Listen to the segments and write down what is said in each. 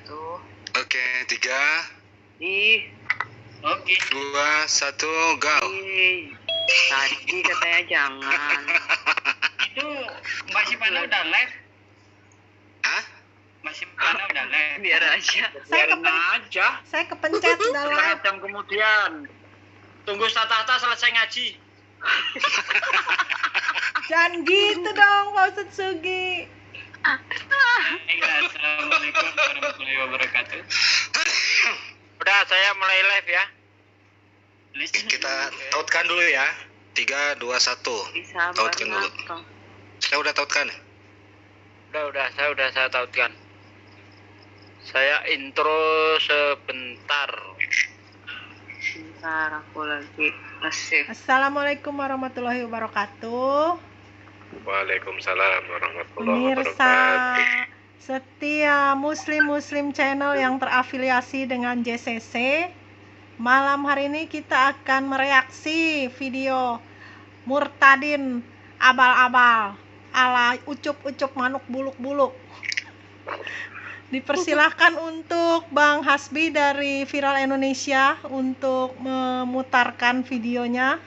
wabarakatuh. Oke, 3, Oke. 2, 1, go. Tadi katanya jangan. Itu Mbak Sipana udah live? Hah? Mbak Sipana udah live? Biar aja. Saya kepencet udah live. Setengah jam kemudian. Tunggu Tata selesai ngaji. Jangan gitu dong, Pak Ustadz Sugi. Assalamualaikum warahmatullahi wabarakatuh. Udah, saya mulai live ya. Kita tautkan dulu ya. 3, 2, 1. Tautkan dulu. Saya udah tautkan. Saya tautkan. Saya intro sebentar. Bentar, aku lagi nge-save. Assalamualaikum warahmatullahi wabarakatuh. Waalaikumsalam warahmatullahi Pemirsa wabarakatuh. setia Muslim channel yang terafiliasi dengan JCC, malam hari ini kita akan mereaksi video Murtadin abal-abal ala ucup-ucup manuk buluk-buluk. Dipersilahkan untuk Bang Hasbi dari Viral Indonesia untuk memutarkan videonya.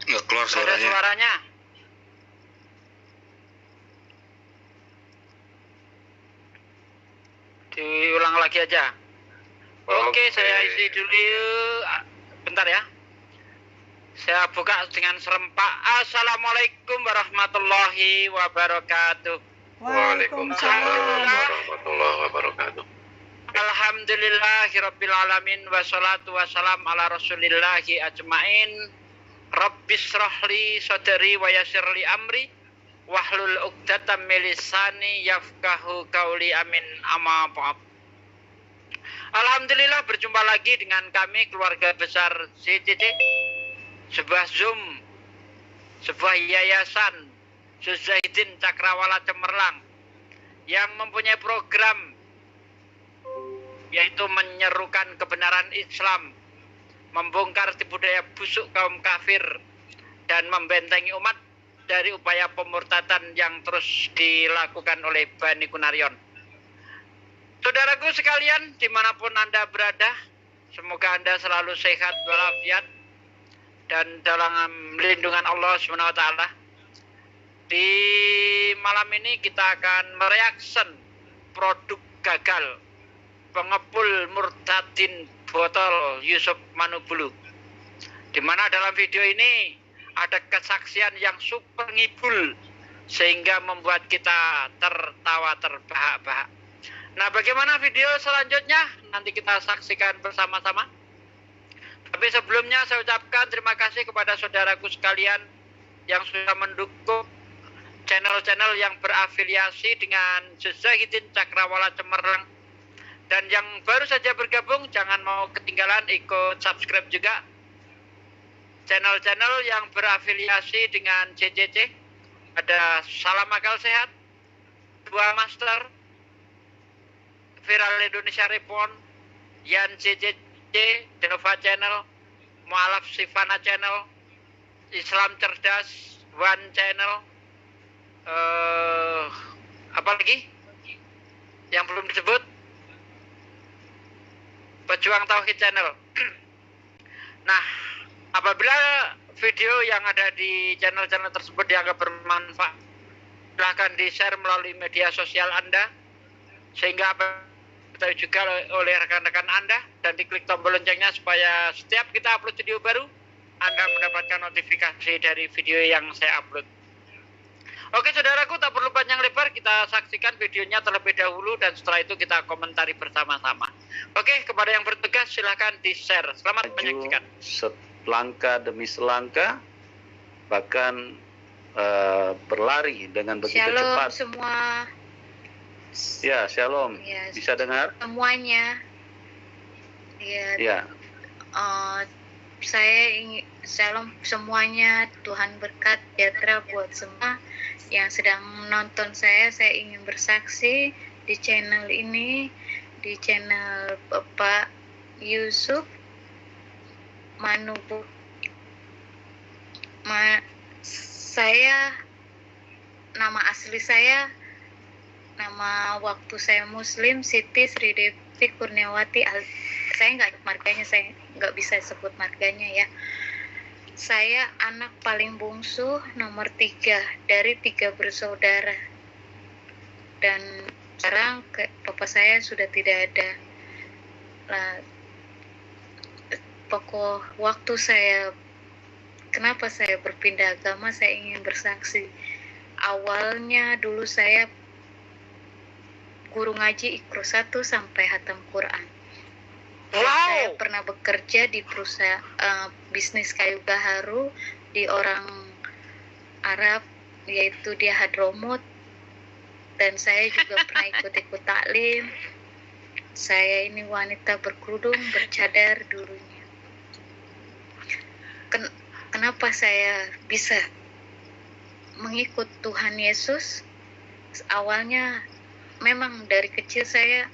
Nggak keluar Ada suaranya. suaranya. Diulang lagi aja. Oke, saya isi dulu. Bentar ya. Saya buka dengan serempak. Assalamualaikum warahmatullahi wabarakatuh. Waalaikumsalam warahmatullahi wabarakatuh. Alhamdulillahirabbil alamin wassalatu wassalam ala rasulillahi ajmain. Rabbis shrahli sadri wa yassirli amri wahlul 'uqdatam min lisani yafqahu qauli amin amma ba'd. Alhamdulillah berjumpa lagi dengan kami keluarga besar CCC, sebuah Zoom, sebuah yayasan Zahidin Cakrawala Cemerlang yang mempunyai program yaitu menyerukan kebenaran Islam, membongkar tipu daya busuk kaum kafir, dan membentengi umat dari upaya pemurtadan yang terus dilakukan oleh Bani Kunarion. Saudaraku sekalian, dimanapun Anda berada, semoga Anda selalu sehat walafiat dan dalam lindungan Allah SWT. Di malam ini kita akan mereaction produk gagal pengepul Murtadin botol Yusuf Manubulu, di mana dalam video ini ada kesaksian yang super ngibul sehingga membuat kita tertawa terbahak-bahak. Nah, bagaimana video selanjutnya nanti kita saksikan bersama-sama. Tapi sebelumnya saya ucapkan terima kasih kepada saudaraku sekalian yang sudah mendukung channel-channel yang berafiliasi dengan Zahidin Cakrawala Cemerlang. Dan yang baru saja bergabung, jangan mau ketinggalan ikut subscribe juga channel-channel yang berafiliasi dengan JCC. Ada Salam Akal Sehat, Dua Master, Viral Indonesia Repon, Yan JCC, Denova Channel, Mu'alaf Sifana Channel, Islam Cerdas, One Channel, apa lagi yang belum disebut? Pejuang Tauhid Channel. Nah, apabila video yang ada di channel-channel tersebut dianggap bermanfaat, silahkan di-share melalui media sosial Anda, sehingga diketahui juga oleh rekan-rekan Anda, dan diklik tombol loncengnya supaya setiap kita upload video baru, Anda mendapatkan notifikasi dari video yang saya upload. Oke saudaraku, tak perlu panjang lebar, kita saksikan videonya terlebih dahulu dan setelah itu kita komentari bersama-sama. Oke, kepada yang bertugas silahkan di-share. Selamat menyaksikan. Selangkah demi selangkah, bahkan berlari dengan begitu Shalom cepat. Semua. Ya, shalom. Ya, bisa dengar? semuanya. Ya. Ya. saya ingin salam semuanya, Tuhan berkat sejahtera buat semua yang sedang menonton saya ingin bersaksi di channel ini, di channel Bapak Yusuf Manubu. Saya, nama asli saya, nama waktu saya Muslim Siti Sri Devi Kurniawati. Saya nggak bisa sebut marganya ya. Saya anak paling bungsu nomor 3 dari 3 bersaudara, dan sekarang bapak saya sudah tidak ada. Pokok waktu kenapa saya berpindah agama, saya ingin bersaksi. Awalnya dulu saya guru ngaji Iqra 1 sampai hatam Quran. Saya pernah bekerja di perusahaan bisnis kayu gaharu di orang Arab, yaitu di Hadramut, dan saya juga pernah ikut taklim. Saya ini wanita berkerudung, bercadar dulunya. Kenapa saya bisa mengikut Tuhan Yesus? Awalnya memang dari kecil saya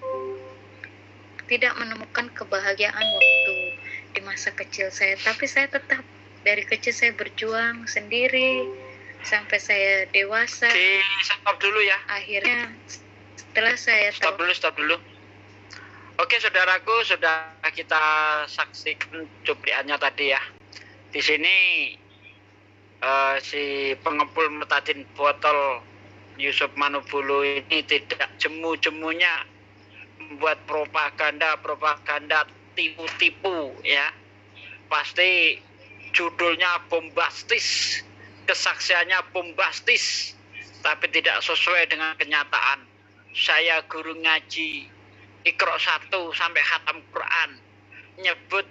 tidak menemukan kebahagiaan waktu di masa kecil saya, tapi saya tetap dari kecil saya berjuang sendiri sampai saya dewasa. Stop dulu ya. Akhirnya setelah saya stop dulu. Oke, saudaraku, sudah kita saksikan cupliannya tadi ya. Di sini si pengepul metadin botol Yusuf Manubulu ini tidak jemu-jemunya membuat propaganda tipu-tipu ya. Pasti judulnya bombastis, kesaksiannya bombastis, tapi tidak sesuai dengan kenyataan. Saya guru ngaji Iqra 1 sampai khatam Quran, nyebut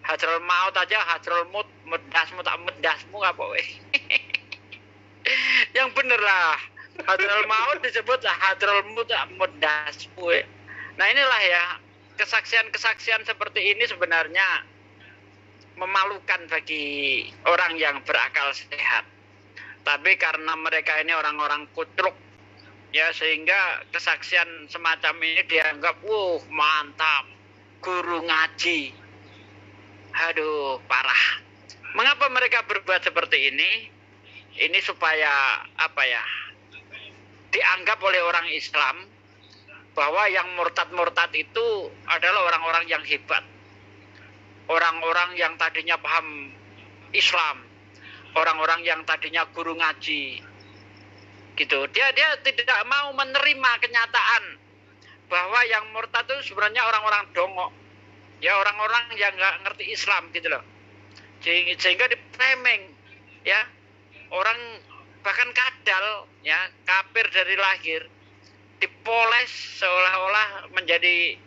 Hadral Maut aja, Hadral Mut, medasmu tak medasmu apa weh. Yang bener lah, Hadral Maut disebut Hadral Mut tak medasmu weh. Nah inilah ya, kesaksian-kesaksian seperti ini sebenarnya memalukan bagi orang yang berakal sehat. Tapi karena mereka ini orang-orang kutruk, ya, sehingga kesaksian semacam ini dianggap, mantap, guru ngaji. Aduh, parah. Mengapa mereka berbuat seperti ini? Ini supaya dianggap oleh orang Islam bahwa yang murtad-murtad itu adalah orang-orang yang hebat. Orang-orang yang tadinya paham Islam, orang-orang yang tadinya guru ngaji. Gitu. Dia tidak mau menerima kenyataan bahwa yang murtad itu sebenarnya orang-orang dongok. Ya, orang-orang yang nggak ngerti Islam gitu loh. Sehingga diplemeng ya. Orang bahkan kadal ya, kafir dari lahir, dipoles seolah-olah menjadi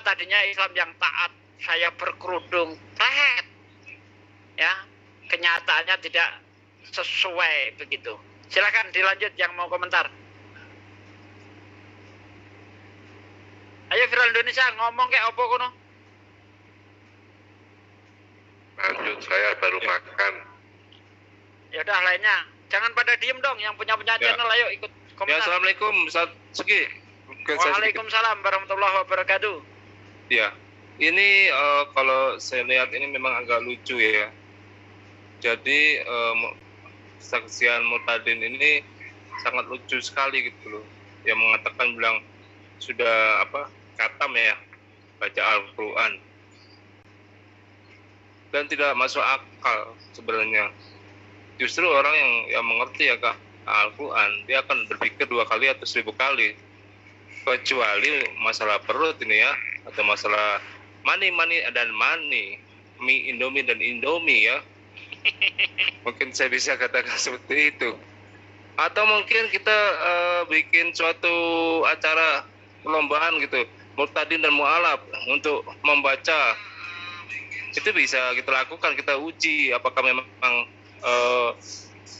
tadinya Islam yang taat, saya berkerudung, ya, kenyataannya tidak sesuai begitu. Silakan dilanjut yang mau komentar. Ayo Viral Indonesia ngomong kayak opo kono. Lanjut, saya baru makan. Ya udah, lainnya jangan pada diem dong, yang punya channel ayo ikut komentar. Ya, assalamualaikum Ustaz Segi. Waalaikumsalam warahmatullahi wabarakatuh. Ya, ini kalau saya lihat ini memang agak lucu ya. Jadi kesaksian Murtadin ini sangat lucu sekali gitu loh. Yang mengatakan bilang sudah khatam ya, baca Al-Quran. Dan tidak masuk akal sebenarnya. Justru orang yang mengerti ya Kak Al-Quran, dia akan berpikir 2 kali atau 1000 kali. Kecuali masalah perut ini ya, atau masalah money dan money, mie Indomie dan Indomie ya. Mungkin saya bisa katakan seperti itu. Atau mungkin kita bikin suatu acara perlombaan gitu, Murtadin dan Mu'alaf untuk membaca. Itu bisa kita lakukan, kita uji apakah memang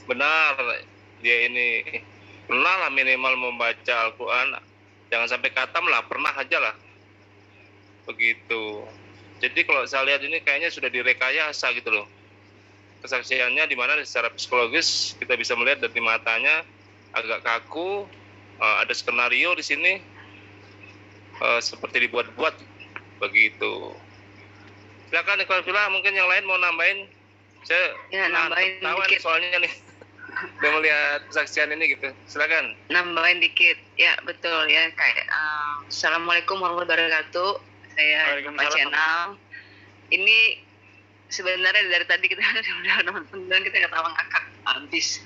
benar dia ini pernah lah minimal membaca Al-Quran, jangan sampai khatam lah, pernah aja lah begitu. Jadi kalau saya lihat ini kayaknya sudah direkayasa gitu loh. Kesaksiannya di mana secara psikologis kita bisa melihat dari matanya agak kaku, ada skenario di sini seperti dibuat-buat begitu. Silakan Iqbal Villa, mungkin yang lain mau nambahin. Saya nambahin dikit soalnya nih. Udah melihat kesaksian ini gitu. Silakan. Nambahin dikit. Ya, betul ya, kayak Assalamualaikum warahmatullahi wabarakatuh. Saya Pak Channel. Ini sebenarnya dari tadi kita udah nonton dan kita ketawa ngakak habis.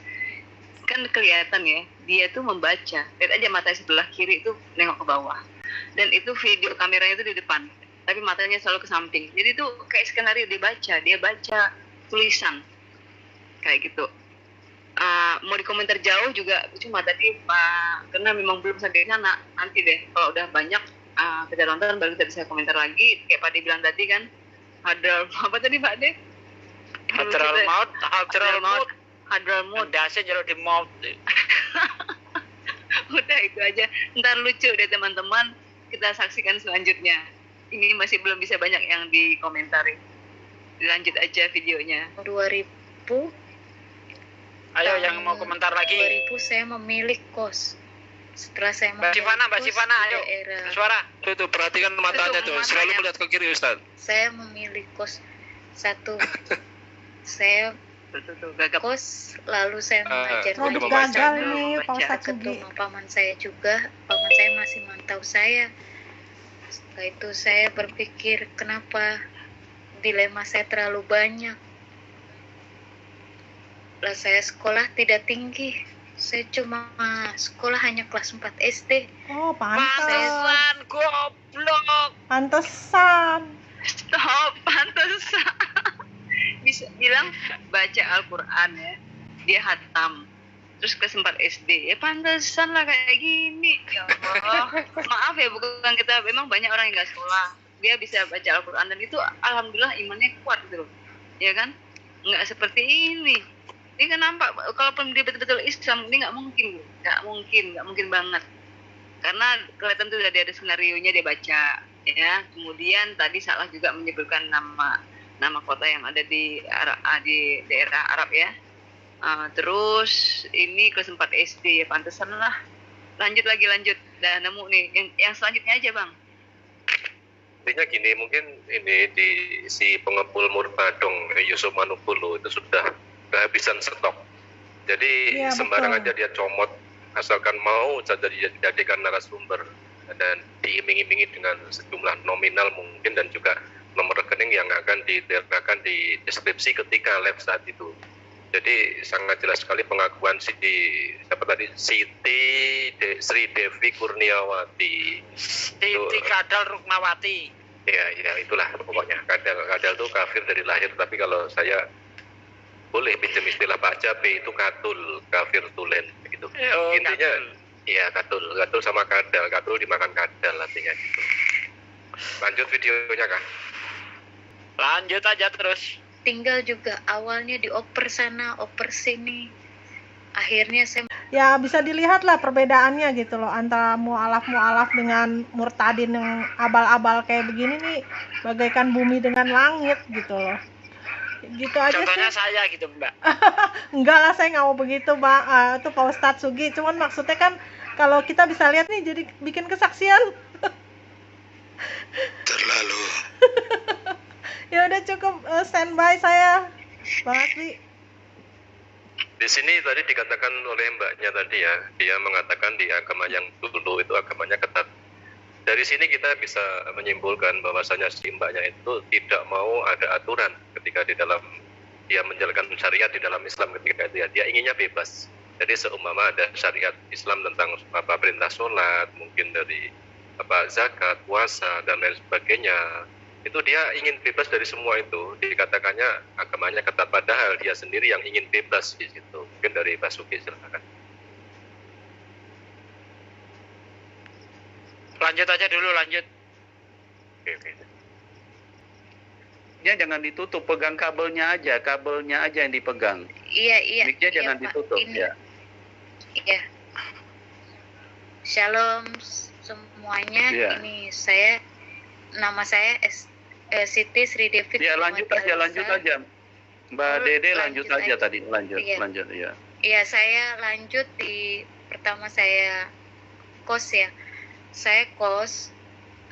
Kan kelihatan ya, dia tuh membaca. Lihat aja mata sebelah kiri itu nengok ke bawah. Dan itu video kameranya itu di depan, tapi matanya selalu ke samping. Jadi itu kayak skenario dia baca tulisan kayak gitu. Mau dikomentar jauh juga cuma tadi Pak, karena memang belum sampai sana. Nanti deh kalau udah banyak kita nonton baru kita bisa komentar lagi. Kayak Pak De bilang tadi kan, apa tadi Pak De? Hadral maut. Dasar jeruk di maut. Udah itu aja. Ntar lucu deh teman-teman. Kita saksikan selanjutnya. Ini masih belum bisa banyak yang dikomentari. Lanjut aja videonya. 2000. Ayo yang mau komentar lagi. 2000 saya memilih kos. Setelah saya Mbak Sivana, ayo. Suara. Tuh perhatikan matanya tuh. Selalu melihat ke kiri Ustaz. Saya memilih kos 1. Saya kos, lalu saya mengajar gagal nih Pak Ustadz Sugi. Ketemu paman saya juga, paman saya masih mantau saya. Setelah itu saya berpikir kenapa dilema saya terlalu banyak. Lah saya sekolah tidak tinggi, saya cuma sekolah hanya kelas 4 SD. Oh pantesan. Pantesan goblok. Pantesan. Stop, pantesan. Bisa bilang baca Al-Quran ya, dia hatam terus kelas 4 SD ya pantesan lah kayak gini. Ya Allah, maaf ya, bukan kita, memang banyak orang yang nggak sekolah dia bisa baca Al-Quran dan itu alhamdulillah imannya kuat gitu loh, ya kan, nggak seperti ini. Ini kan nampak kalaupun dia betul-betul Islam ini nggak mungkin banget, karena kelihatan tuh udah ada skenarionya dia baca ya. Kemudian tadi salah juga menyebutkan nama kota yang ada di daerah Arab ya. Terus ini kelas 4 SD ya pantesan lah. Lanjut. Dan nemu nih yang selanjutnya aja Bang. Intinya gini, mungkin ini di si pengepul Murbadong Yusuf Manukulu itu sudah kehabisan stok. Jadi ya, sembarang aja dia comot asalkan mau saja dijadikan narasumber dan diiming-imingi dengan sejumlah nominal mungkin dan juga nomor rekening yang akan diterapkan di deskripsi ketika live saat itu. Jadi sangat jelas sekali pengakuan siapa tadi, Sri Devi Kurniawati. Siti Kadal Rukmawati. Ya itulah pokoknya. Kadal itu kafir dari lahir, tapi kalau saya boleh pinjam istilah Pak Cabe itu katul, kafir tulen begitu. Intinya ya katul sama kadal dimakan kadal artinya gitu. Lanjut videonya kan. Lanjut aja terus. Tinggal juga awalnya dioper sana, oper sini. Akhirnya saya ya bisa dilihat lah perbedaannya gitu loh antara mu'alaf dengan murtadin yang abal-abal kayak begini nih, bagaikan bumi dengan langit gitu loh. Gitu aja. Contohnya sih. Saya gitu Mbak. Enggak lah, saya nggak mau begitu Mbak. Itu Pak Ustadz Sugi. Cuman maksudnya kan kalau kita bisa lihat nih jadi bikin kesaksian. Terlalu. Ya udah cukup, standby saya, Bang Asli. Di sini tadi dikatakan oleh mbaknya tadi ya, dia mengatakan di agama yang dulu itu agamanya ketat. Dari sini kita bisa menyimpulkan bahwasanya si mbaknya itu tidak mau ada aturan ketika di dalam dia menjalankan syariat di dalam Islam ketika itu ya. Dia inginnya bebas. Jadi seumpama ada syariat Islam tentang perintah sholat, mungkin dari zakat, puasa dan lain sebagainya. Itu dia ingin bebas dari semua itu. Dikatakannya agamanya ketat, padahal dia sendiri yang ingin bebas di situ. Mungkin dari Basuki, silakan. Lanjut aja dulu, lanjut. Oke. Ya jangan ditutup, pegang kabelnya aja yang dipegang. Iya. Mic-nya jangan ditutup ya. Iya. Shalom semuanya. Ya. Ini nama saya Siti Sri Devi. Ya lanjut aja. Mbak Dede lanjut aja tadi, lanjut ya. Iya, saya lanjut pertama saya kos ya. Saya kos,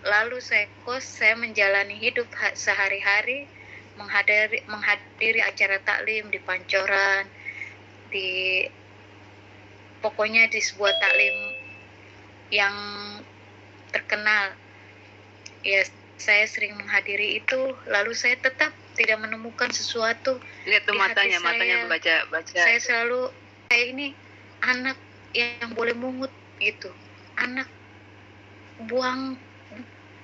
lalu saya menjalani hidup sehari-hari, menghadiri acara taklim di Pancoran, pokoknya di sebuah taklim yang terkenal. Ya, saya sering menghadiri itu, lalu saya tetap tidak menemukan sesuatu. Lihat tuh matanya baca. Saya selalu kayak ini anak yang boleh mungut gitu, anak buang.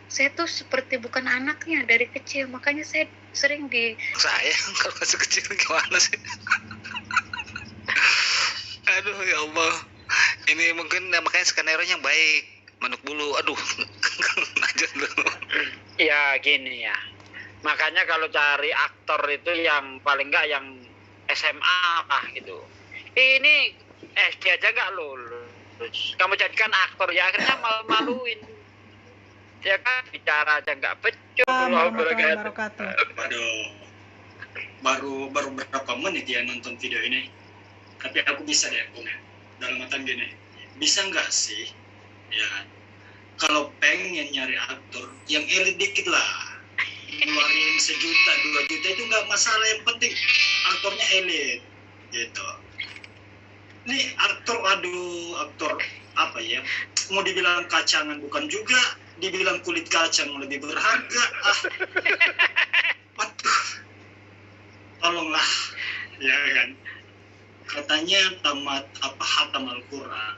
Saya tuh seperti bukan anaknya dari kecil, makanya saya sering saya kalau masih kecil gimana sih? Aduh ya Allah, ini mungkin makanya skenario yang baik, manuk bulu. Aduh, lanjut dulu. Ya gini ya, makanya kalau cari aktor itu yang paling enggak yang SMA lah gitu. Ini SD aja nggak lulus, kamu jadikan aktor ya akhirnya malu-maluin. Ya kan, bicara aja nggak becus. Baru berapa menit ya nonton video ini, tapi aku bisa deh komen dalam mata gini, bisa nggak sih ya kalau pengen nyari aktor yang elit dikit lah, ngeluarin 1 juta 2 juta itu nggak masalah, yang penting aktornya elit gitu. Ini aktor apa ya, mau dibilang kacangan bukan juga, dibilang kulit kacang lebih berharga. Waduh, tolonglah ya kan, katanya hatam Al-Quran,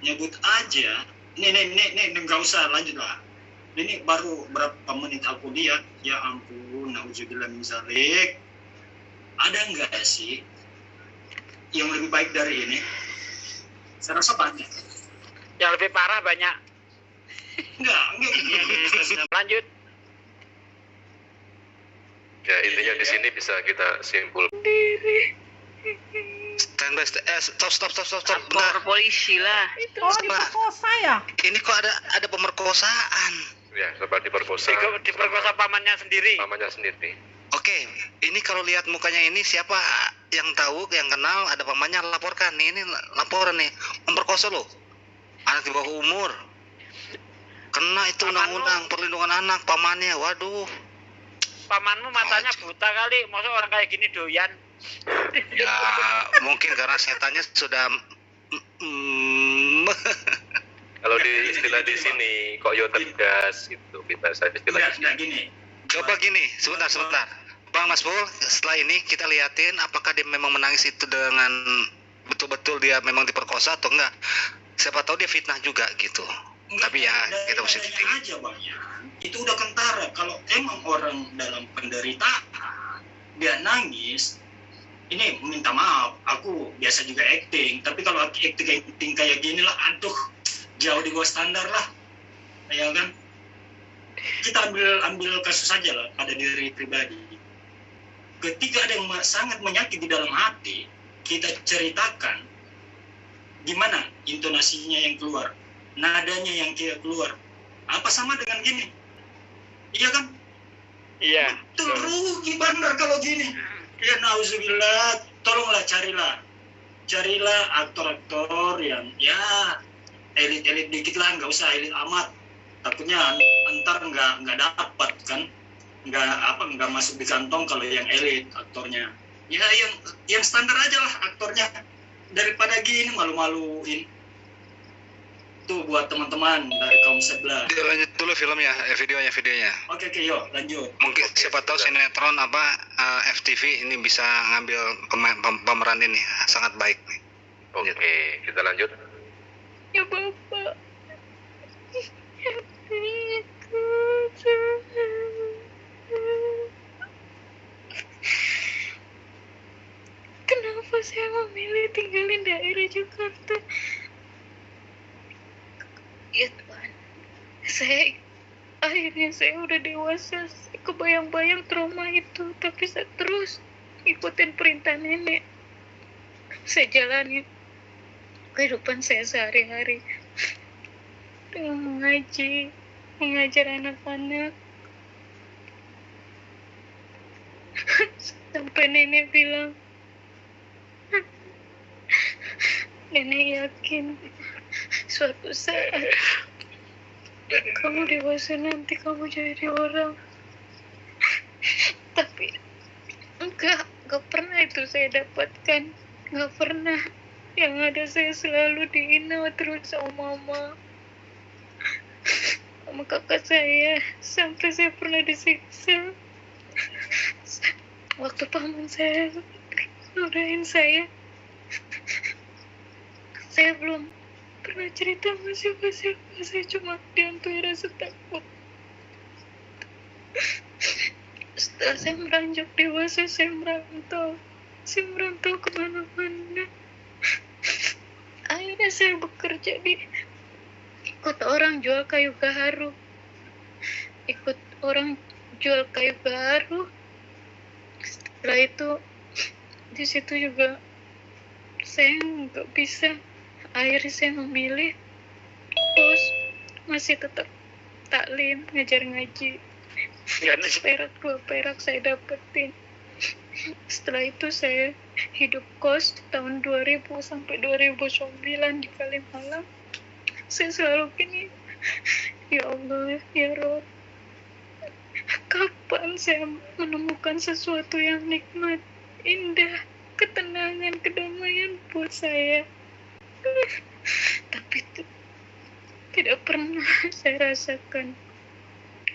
nyebut aja nih nggak usah lanjut lah, ini baru berapa menit aku lihat, ya ampun, nauzubillah min dzalik. Ada nggak sih yang lebih baik dari ini? Saya rasa banyak. Yang lebih parah banyak. Enggak. Lanjut. Ya intinya di sini bisa kita simpulkan. Standby, stop. Lapor polisi lah. Oh, diperkosa ya? Ini kok ada pemerkosaan. Ya, seperti diperkosa. Diperkosa pamannya sendiri. Oke, ini kalau lihat mukanya ini siapa yang tahu, yang kenal, ada pamannya, laporkan. Ini laporan nih, memperkosa loh. Anak di bawah umur. Kena itu undang-undang perlindungan anak, pamannya. Waduh. Pamanmu matanya buta kali, masa orang kayak gini doyan. Ya, mungkin karena setannya sudah kalau di istilah di sini kok yo tegas gitu, kita saja istilah gini. Coba gini, sebentar. Bang Masbul, setelah ini kita liatin apakah dia memang menangis itu dengan betul-betul dia memang diperkosa atau enggak. Siapa tahu dia fitnah juga gitu. Enggak, tapi ya kita mesti aja Bang ya. Itu udah kentara. Kalau emang orang dalam penderitaan dia nangis, ini minta maaf, aku biasa juga acting, tapi kalau acting kayak gini lah, aduh, jauh di bawah standar lah, ya kan? Kita ambil kasus saja lah pada diri pribadi. Ketika ada yang sangat menyakiti dalam hati, kita ceritakan gimana intonasinya yang keluar, nadanya yang keluar, apa sama dengan gini? Iya kan? Iya. Betul, rugi benar kalau gini. Ya nauzubillah, tolonglah carilah aktor-aktor yang ya elit dikit lah, nggak usah elit amat. Takutnya ntar nggak dapat kan, nggak masuk di kantong kalau yang elit aktornya. Ya yang standar aja lah aktornya, daripada gini malu-maluin. Itu buat teman-teman dari kaum sebelah. Lanjut dulu filmnya, videonya. Oke, yuk lanjut. Mungkin siapa tahu sinetron FTV ini bisa ngambil pemeran ini, sangat baik nih. Oke, kita lanjut. Ya Bapak. Kenapa saya memilih tinggalin daerah Jakarta? Ya Tuhan, akhirnya saya udah dewasa, kebayang-bayang trauma itu, tapi saya terus ikutin perintah nenek. Saya jalani kehidupan saya sehari-hari dengan mengajar anak-anak, Sampai nenek bilang, nenek yakin suatu saat kamu dewasa nanti kamu jadi orang. Tapi enggak pernah itu saya dapatkan, enggak pernah. Yang ada saya selalu dihina terus sama mama, sama kakak saya, sampai saya pernah disiksa. Waktu paman saya nodain saya belum pernah cerita sama siapa-siapa. Saya cuma dihantui rasa takut. Setelah saya beranjak dewasa, saya merantau kemana-mana. Akhirnya saya bekerja ikut orang jual kayu gaharu. Setelah itu di situ juga saya nggak bisa. Akhirnya saya memilih terus masih tetap taklim, ngajar ngaji. Perak 2 perak saya dapetin. Setelah itu saya hidup kos tahun 2000 sampai 2009 di Kalimalang. Saya selalu gini, ya Allah, ya Rob, kapan saya menemukan sesuatu yang nikmat, indah, ketenangan, kedamaian buat saya. Tapi tidak pernah saya rasakan.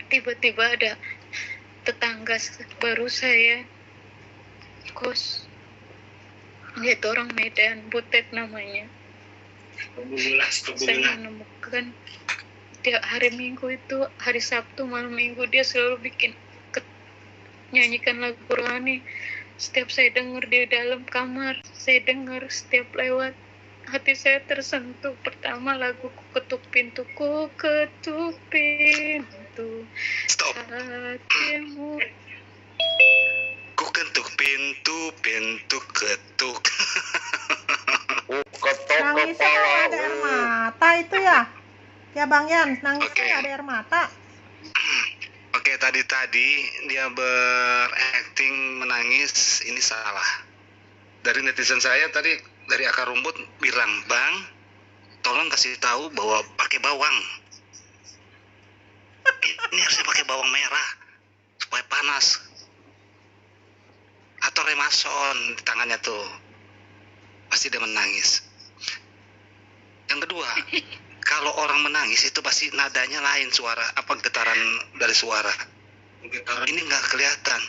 Tiba-tiba ada tetangga baru saya kos, yaitu orang Medan, Butet namanya. Saya menemukan tiap hari Minggu itu, hari Sabtu malam Minggu dia selalu nyanyikan lagu rohani. Setiap saya dengar di dalam kamar, saya dengar setiap lewat, hati saya tersentuh. Pertama lagu ketuk pintu, Stop. hatimu. Ku ketuk pintu ketuk. Nangisnya kalau ada air mata itu ya? Ya Bang Yan, nangisnya nggak ada air mata. Oke, tadi dia berakting menangis, ini salah. Dari netizen saya tadi, dari akar rumput bilang, Bang, tolong kasih tahu bahwa pakai bawang. Ini harusnya pakai bawang merah supaya panas. Atau remason di tangannya tuh. Pasti dia menangis. Yang kedua, kalau orang menangis itu pasti nadanya lain, suara apa, getaran dari suara. Ini nggak kelihatan.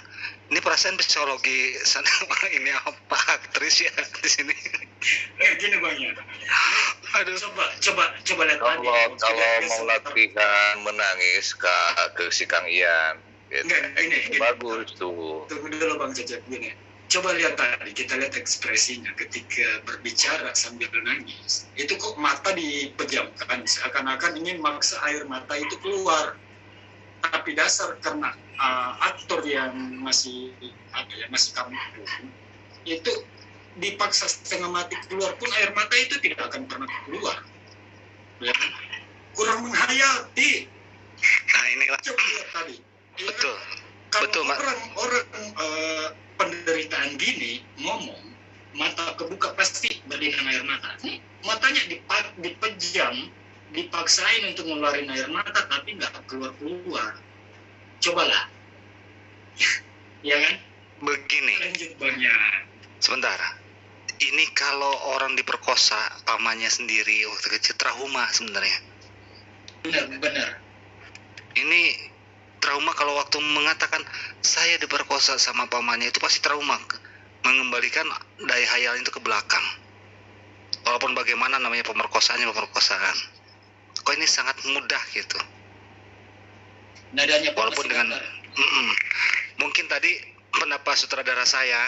Ini perasaan psikologi sana. Ini apa aktris ya di sini? Gini Bang ya. Aduh. Coba lihat Kalau mau latihan menangis ke si Kang Ian, gitu. Gini. Bagus tuh. Tunggu dulu Bang Jajak, gini. Coba lihat tadi, kita lihat ekspresinya ketika berbicara sambil nangis. Itu kok mata dipejamkan, seakan-akan ingin maksa air mata itu keluar. Tapi dasar karena aktor yang masih kampung, itu dipaksa setengah mati keluar pun air mata itu tidak akan pernah keluar. Ya. Kurang menghayati. Nah inilah. Coba lihat tadi. Ya, Betul. Kalau Betul, Mbak. orang penderitaan gini ngomong, mata kebuka pasti berdiri air mata. Matanya dipejam, dipaksain untuk ngeluarin air mata tapi nggak keluar. Cobalah. Ya kan? Begini. Lanjut banyak. Sebentar. Ini kalau orang diperkosa pamannya sendiri waktu kecil, trauma sebenarnya. Benar. Ini trauma kalau waktu mengatakan saya diperkosa sama pamannya, itu pasti trauma, mengembalikan daya hayal itu ke belakang. Walaupun bagaimana namanya pemerkosaan. Kok ini sangat mudah gitu. Nadanya Walaupun dengan mungkin tadi pendapat sutradara saya,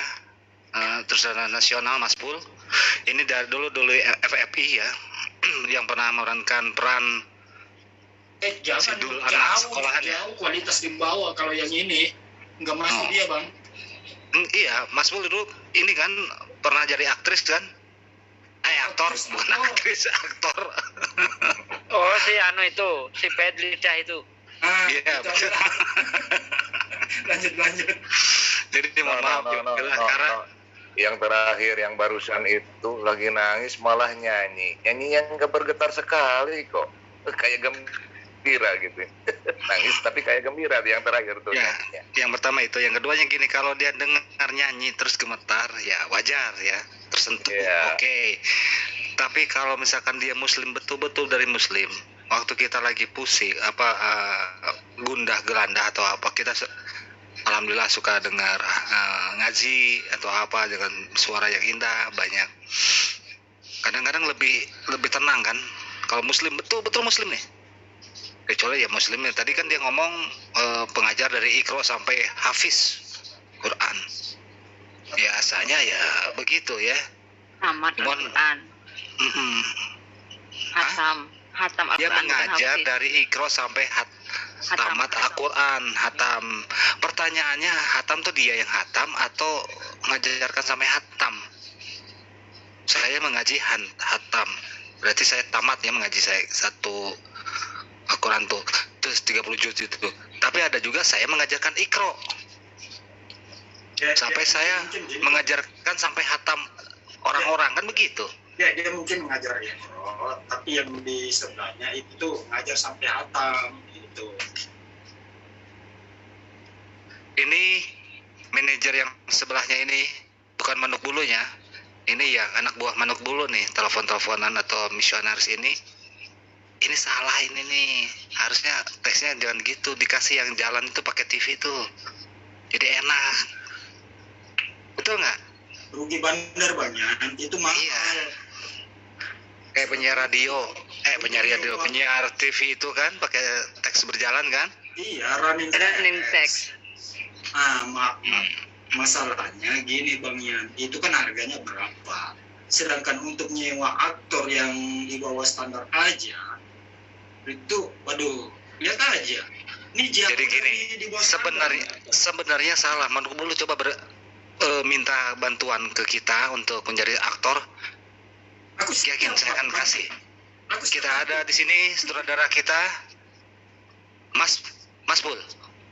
sutradara nasional Mas Pul, ini dari dulu FFI ya, yang pernah memerankan peran Sidul anak sekolahannya. Jauh kualitas di bawah kalau yang ini nggak masuk dia Bang. Iya, Mas Pul dulu ini kan pernah jadi aktris kan? Aktor, bukan aktris, aktor. Oh, si Ped Lidah itu. Iya, betul. Lanjut. Jadi mohon maaf karena Yang terakhir yang barusan itu lagi nangis malah nyanyi. Nyanyi yang gak bergetar sekali kok. Kayak gembira gitu. Nangis tapi kayak gembira yang terakhir tuh. ya, yang pertama itu, yang keduanya gini, kalau dia dengar nyanyi terus gemetar, ya wajar ya, tersentuh. Iya. Oke. Tapi kalau misalkan dia muslim, betul-betul dari muslim, waktu kita lagi pusing gundah gelanda atau apa, kita alhamdulillah suka dengar ngaji atau apa dengan suara yang indah, banyak. Kadang-kadang lebih tenang kan kalau muslim, betul-betul muslim nih. Kecuali ya muslimnya tadi kan dia ngomong pengajar dari Iqra sampai hafiz Quran. Biasanya ya begitu ya. Tamat Al-Quran. Hatam Al-Quran. Dia mengajar hafiz. dari Iqra sampai tamat Al-Quran, hatam. Pertanyaannya, hatam tuh dia yang hatam atau mengajarkan sampai hatam? Saya mengaji hatam. Berarti saya tamat ya mengaji saya satu Al-Quran tuh. Terus 30 juz itu. Tapi ada juga saya mengajarkan Iqra. Sampai saya mengajarkan sampai hatam orang-orang, kan begitu. Ya, dia mungkin mengajar Iqra, tapi yang di sebelahnya itu ngajar sampai hatam gitu. Ini manajer yang sebelahnya ini bukan Manuk Bulunya. Ini ya anak buah Manuk Bulu nih, telepon-teleponan atau misionaris ini. Ini salah ini nih. Harusnya teksnya jangan gitu, dikasih yang jalan itu pakai TV tuh. Jadi enak. Betul nggak? Rugi bandar banyak, itu mahal. Iya. Kayak penyiar TV itu kan pakai teks berjalan kan? Iya, running text. Masalahnya gini Bang Yan, itu kan harganya berapa? Sedangkan untuk nyewa aktor yang di bawah standar aja, itu, waduh, lihat aja. Ini jadi gini, sebenarnya salah. Manuk Bulu coba minta bantuan ke kita untuk menjadi aktor. Aku yakin saya akan kasih. Kita ada di sini sutradara kita, Mas Pul.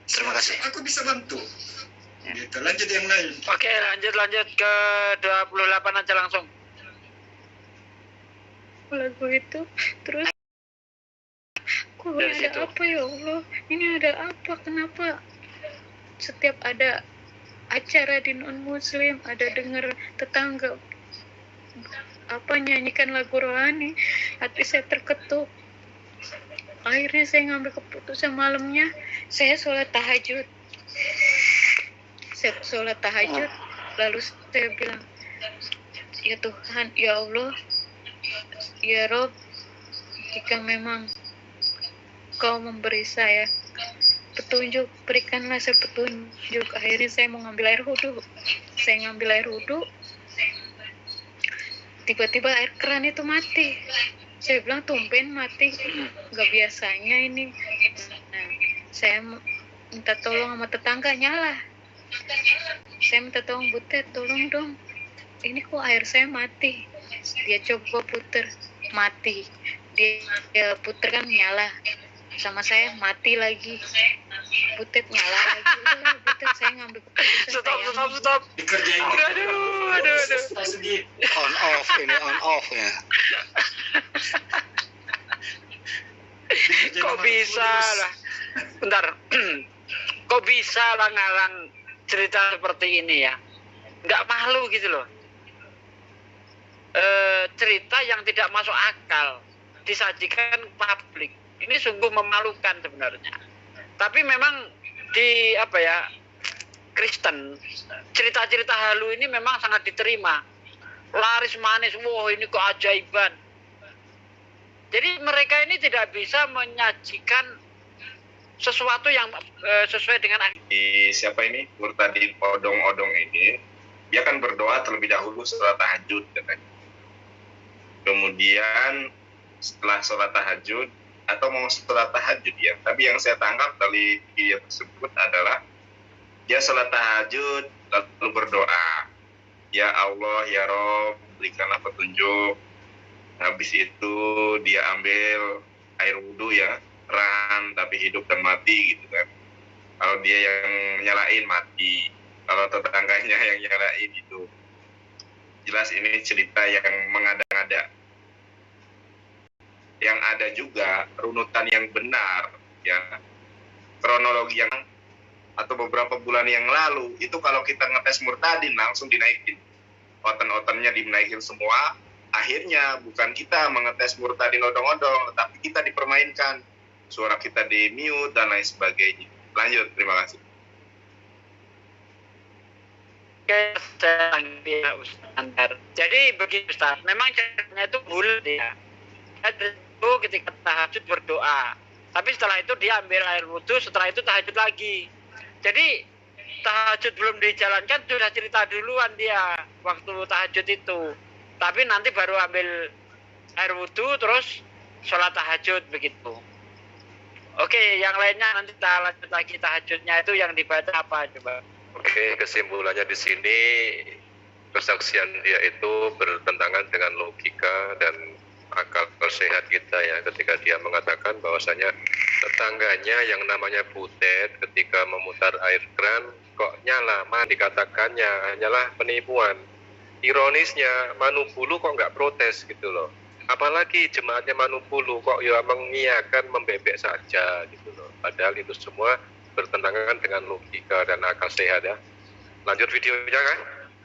Terima kasih. Aku bisa bantu. Gitu, lanjut yang lain. Oke, lanjut ke 28 aja langsung. Lagu itu terus ini ada apa ya Allah? Ini ada apa? Kenapa setiap ada acara di non muslim ada dengar tetangga nyanyikan lagu rohani, hati saya terketuk. Akhirnya saya ngambil keputusan malamnya, saya sholat tahajud. Lalu saya bilang, ya Tuhan, ya Allah, ya Rob, jika memang Kau memberi saya petunjuk, berikanlah saya petunjuk. Akhirnya saya mau ngambil air wudhu. Saya ngambil air wudhu, tiba-tiba air keran itu mati. Saya bilang tumben mati, gak biasanya ini. Nah, saya minta tolong sama tetangga, nyala. Saya minta tolong, Butet, tolong dong, ini kok air saya mati. Dia coba puter, mati. Dia puter kan nyala. Sama saya mati lagi. Butet nyala lagi. Udah, Butet, saya ngambil keputusan. Stop. Dikerjain. Aduh. On off ya. Kok bisa lah? Bentar. Kok bisa lah ngalang cerita seperti ini ya? Nggak malu gitu loh. Cerita yang tidak masuk akal disajikan publik. Ini sungguh memalukan sebenarnya. Tapi memang di Kristen, cerita-cerita halu ini memang sangat diterima. Laris manis, wah ini keajaiban. Jadi mereka ini tidak bisa menyajikan sesuatu yang sesuai dengan siapa ini Murtadin odong-odong ini, dia kan berdoa terlebih dahulu setelah tahajud, kemudian setelah sholat tahajud atau mau sholat tahajud ya, tapi yang saya tangkap dari video tersebut adalah dia sholat tahajud lalu berdoa, ya Allah ya Rob, berikanlah petunjuk. Habis itu dia ambil air wudhu ya, ran tapi hidup dan mati gitu kan. Kalau dia yang nyalain mati. Kalau tetangganya yang nyalain itu jelas ini cerita yang mengada-ngada. Yang ada juga runutan yang benar, ya, kronologi yang atau beberapa bulan yang lalu itu kalau kita ngetes Murtadin langsung dinaikin, oten-otennya dinaikin semua. Akhirnya bukan kita mengetes Murtadin odong-odong, tapi kita dipermainkan, suara kita di mute dan lain sebagainya. Lanjut, terima kasih. Oke, saya tanggapi ya Ustaz Anwar. Jadi begini Ustaz, memang caranya itu bulat ya. Itu ketika tahajud berdoa, tapi setelah itu dia ambil air wudhu, setelah itu tahajud lagi. Jadi tahajud belum dijalankan sudah cerita duluan dia waktu tahajud itu. Tapi nanti baru ambil air wudhu terus sholat tahajud begitu. Oke, yang lainnya nanti kita lanjut lagi tahajudnya itu yang dibaca apa coba? Oke, kesimpulannya di sini kesaksian dia itu bertentangan dengan logika dan akal sehat kita ya, ketika dia mengatakan bahwasanya tetangganya yang namanya Butet ketika memutar air kran kok nyala, dikatakannya hanyalah penipuan. Ironisnya Manubulu kok nggak protes gitu loh. Apalagi jemaatnya Manubulu kok ya mengiyakan, membebek saja gitu loh. Padahal itu semua bertentangan dengan logika dan akal sehat ya. Lanjut videonya kan?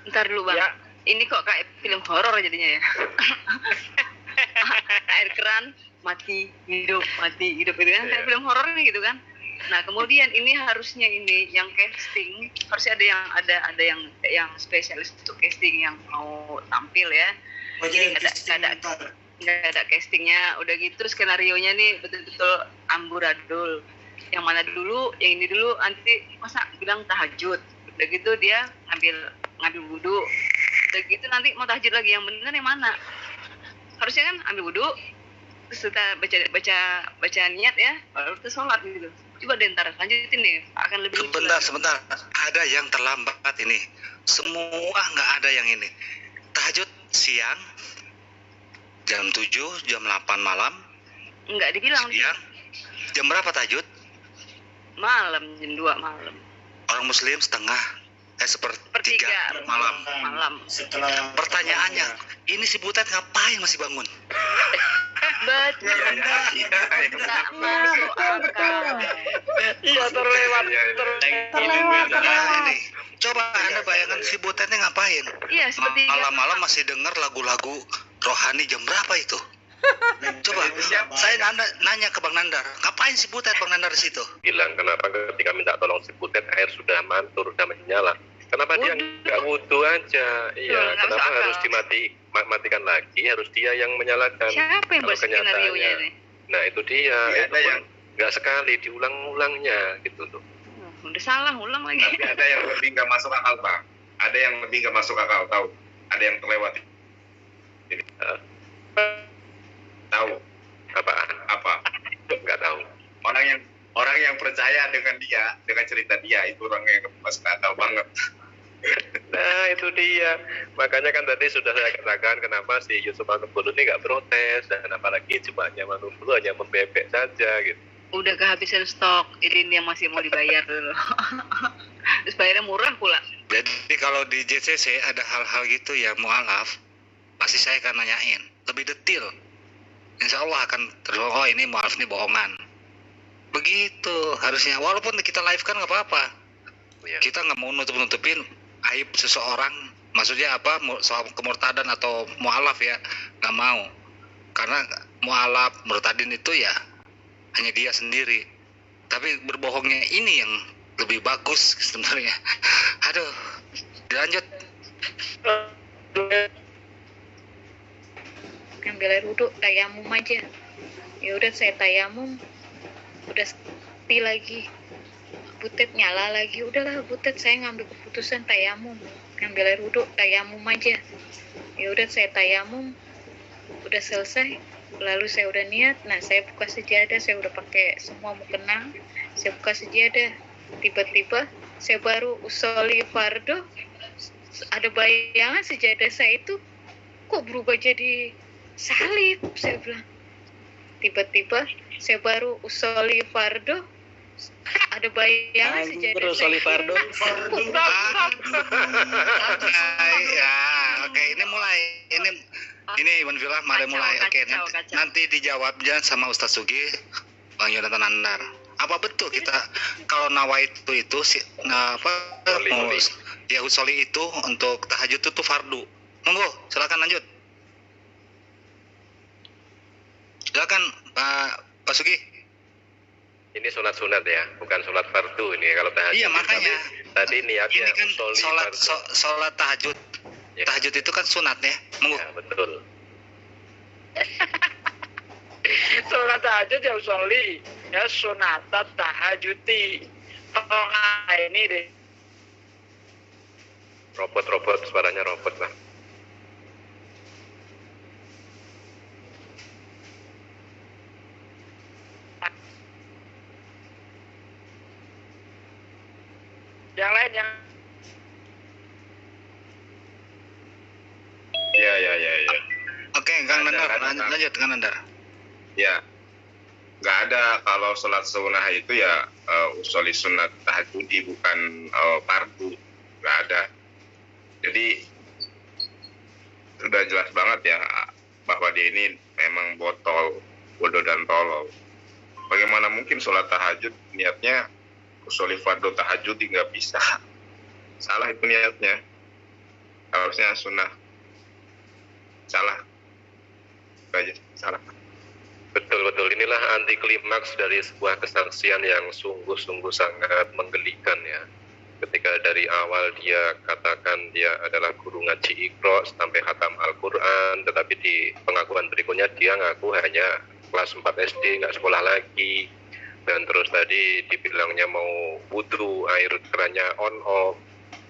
Ntar dulu Bang. Ya. Ini kok kayak film horor jadinya ya. Air keran mati hidup itu kan kayak film horor nih gitu kan. Nah kemudian ini harusnya ini yang casting harusnya ada yang spesialis untuk casting yang mau tampil ya. Jadi nggak ada castingnya, udah gitu skenarionya nih betul-betul amburadul. Yang mana dulu, yang ini dulu, nanti masa bilang tahajud, udah gitu dia ngambil wudhu, udah gitu nanti mau tahajud lagi, yang benar yang mana? Harusnya kan ambil wudhu, terus kita baca niat ya, baru kita sholat gitu. Coba deh ntar lanjutin nih, akan lebih lucu. Sebentar, ada yang terlambat ini. Semua nggak ada yang ini. Tahajud siang, jam 7, jam 8 malam. Nggak dibilang. Siang, jam berapa tahajud? Malam, jam 2 malam. Orang Muslim sepertiga malam. Setelah Pertanyaannya, ini si Butet ngapain masih bangun? Betul. Iya terlewat. Ini. Coba Anda bayangkan si Butetnya ngapain? Iya, seperti malam-malam masih dengar lagu-lagu rohani jam berapa itu? Coba, saya nanya ke Bang Nandar, ngapain si Butet Bang Nandar di situ? Bilang kenapa ketika minta tolong si Butet air sudah mantul, sudah menyala. Kenapa dia nggak wudhu aja? Iya, kenapa harus matikan lagi? Harus dia yang menyalakan. Siapa yang buat skenario-nya ini? Nah itu dia. Itu yang nggak sekali diulang-ulangnya gitu loh. Udah salah, ulang lagi. Tapi ada yang lebih nggak masuk akal Bang. Ada yang lebih nggak masuk akal, tahu? Ada yang terlewat. Ini. Tahu apa? Nggak tahu. Orang yang percaya dengan dia, dengan cerita dia, itu orang yang masuk akal banget. Nah itu dia. Makanya kan tadi sudah saya katakan kenapa si Yusuf Manubulu ini nggak protes, dan apalagi jemaahnya Manubulu hanya membebek saja gitu. Udah kehabisan stok, ini yang masih mau dibayar dulu. Terus bayarnya murah pula. Jadi kalau di JCC ada hal-hal gitu ya mu'alaf, pasti saya akan nanyain lebih detail. Insya Allah akan oh ini mu'alaf ini bohongan. Begitu harusnya, walaupun kita live kan nggak apa-apa. Kita nggak mau nutupin aib seseorang, maksudnya apa, soal kemurtadan atau mu'alaf ya, nggak mau. Karena mu'alaf, murtadin itu ya hanya dia sendiri. Tapi berbohongnya ini yang lebih bagus sebenarnya. Aduh, dilanjut. Ambil air wudhu, tayamum aja. Ya udah saya tayamum, udah sepi lagi. Butet nyala lagi, udahlah Butet saya ngambil keputusan tayamum, ngambil air wudhu, tayamum aja. Ya udah saya tayamum, udah selesai, lalu saya udah niat, nah saya buka sejadah, saya udah pakai semua mukena, saya buka sejadah, tiba-tiba saya baru usolli fardo, ada bayangan sejadah saya itu kok berubah jadi salib, saya bilang. Tiba-tiba saya baru usolli fardo, Ada bayangan sejadah Usolli fardu. Ya, oke, ini mulai. Ini Iwan Villa mari mulai. Oke, nanti dijawabnya sama Ustaz Sugi, Bang Yonatan Andar. Apa betul kita kalau nawaitu itu ya usolli itu untuk tahajud itu fardu? Monggo, silakan lanjut. Silakan Pak Sugi. Ini sunat ya, bukan sholat fardu ini kalau tahajud. Iya, makanya. Tadi niatnya ini kan usolli sholat tahajud. Ya. Tahajud itu kan sunat ya. Monggo. Ya, betul. Sholat tahajud ya usolli, ya sunatat tahajuti. Oh, ini deh. Robot, suaranya robot lah. Yang lain yang Ya. Oke, Kang Nandar, lanjut Kang Nandar. Ya, nggak ada kalau sholat sunnah itu ya usolli sunat tahajudi bukan fardu, nggak ada. Jadi sudah jelas banget ya bahwa dia ini memang bodoh dan tolol. Bagaimana mungkin sholat tahajud niatnya usolli fardu tahajudi, nggak bisa. Salah itu niatnya. Harusnya sunnah. Salah. Salah. Betul. Inilah anti klimaks dari sebuah kesaksian yang sungguh-sungguh sangat menggelikan ya. Ketika dari awal dia katakan dia adalah guru ngaji Iqra sampai khatam Al-Quran, tetapi di pengakuan berikutnya dia ngaku hanya kelas 4 SD, nggak sekolah lagi. Dan terus tadi dibilangnya mau wudhu, air kerannya on off.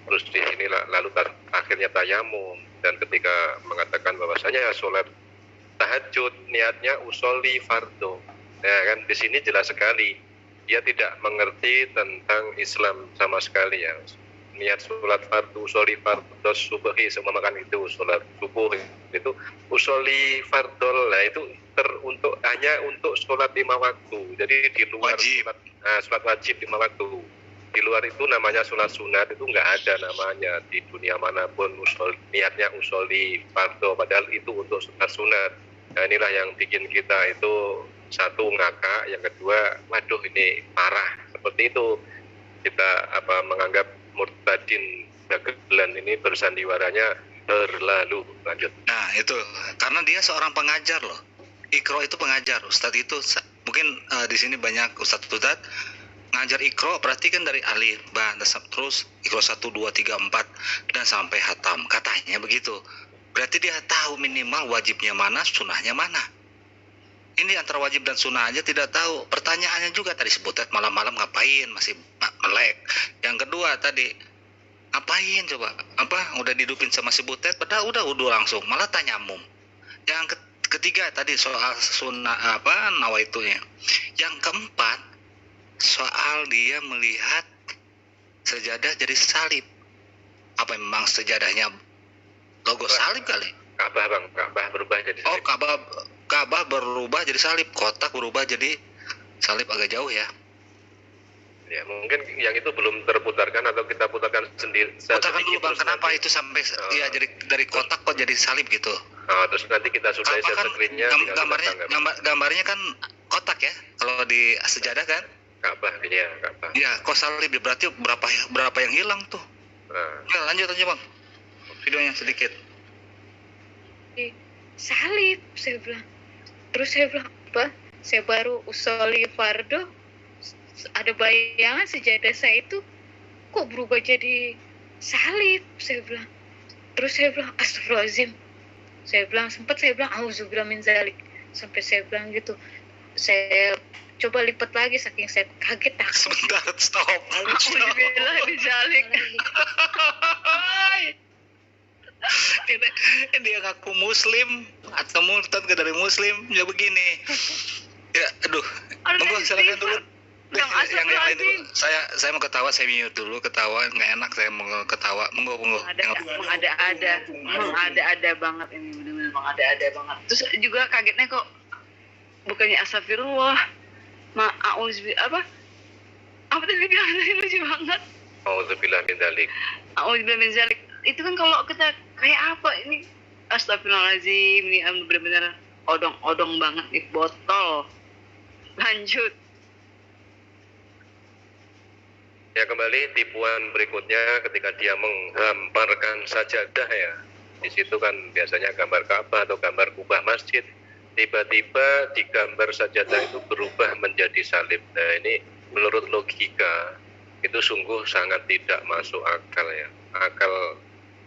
Terus di sini lalu akhirnya tayamum. Dan ketika mengatakan bahwasanya sholat tahajud niatnya usolli fardu, ya kan di sini jelas sekali dia tidak mengerti tentang Islam sama sekali ya. Niat sholat fardu usolli fardu subuhi semua makan itu sholat subuh itu usolli fardol lah itu hanya untuk sholat 5 waktu. Jadi di luar sholat wajib 5 waktu. Di luar itu namanya sunat itu nggak ada namanya di dunia manapun niatnya usolli fardu, padahal itu untuk sunat. Nah, inilah yang bikin kita itu satu ngakak, yang kedua waduh ini parah. Seperti itu kita menganggap murtadin dagelan ini bersandiwaranya berlalu. Lanjut. Nah itu karena dia seorang pengajar loh. Iqra itu pengajar. Ustadz itu mungkin di sini banyak ustadz ngajar Iqra, berarti kan dari alif, ba, terus Iqra 1, 2, 3, 4 dan sampai hatam, katanya begitu. Berarti dia tahu minimal wajibnya mana, sunahnya mana. Ini antara wajib dan sunnah aja tidak tahu. Pertanyaannya juga tadi sebutet malam-malam ngapain, masih melek. Yang kedua tadi ngapain coba? Udah didupin sama si butet, padahal udah wudu langsung, malah tanyamum. Yang ketiga tadi soal sunnah nawaitunya. Yang keempat soal dia melihat sejadah jadi salib. Apa memang sejadahnya logo salib kali? Ka'bah berubah jadi salib. Ka'bah berubah jadi salib, kotak berubah jadi salib agak jauh ya. Ya, mungkin yang itu belum terputarkan atau kita putarkan sendiri. Putarkan dulu Bang, kenapa itu sampai ya jadi dari kotak kok jadi salib gitu? Terus nanti kita sudah share screen-nya. Gambarnya kan kotak ya, kalau di sejadah kan? Ka'bah. Ya, kok salib berarti berapa yang hilang tuh? Ya, lanjut aja Bang. Videonya sedikit. Salib, saya bilang. Terus saya bilang, apa? Saya baru usolli fardu, ada bayangan sejadah saya itu kok berubah jadi salib, saya bilang. Terus saya bilang, astagfirullahaladzim. Saya bilang, auzubillah min zalik. Sampai saya bilang gitu. Saya coba lipat lagi saking saya kaget. Sebentar, stop. Auzubillah min zalik. Dia ngaku muslim atau murtad ke dari muslim ya begini. Ya aduh. Monggo silakan dulu. Yang lain dulu. Saya mau ketawa, saya mute dulu, ketawa nggak enak, saya mau ketawa. Monggo. Mengada-ada banget ini, benar-benar mengada-ada banget. Terus juga kagetnya kok bukannya astagfirullah, Apa tadi bilang tadi lucu banget. Auzubillah min dzalik. Auzubillah min dzalik. Itu kan kalau kita kayak apa ini, astagfirullahaladzim, ini benar-benar odong-odong banget nih botol. Lanjut. Ya, kembali tipuan berikutnya ketika dia menghamparkan sajadah ya. Di situ kan biasanya gambar Ka'bah atau gambar kubah masjid. Tiba-tiba di gambar sajadah itu berubah menjadi salib. Nah, ini menurut logika itu sungguh sangat tidak masuk akal ya. Akal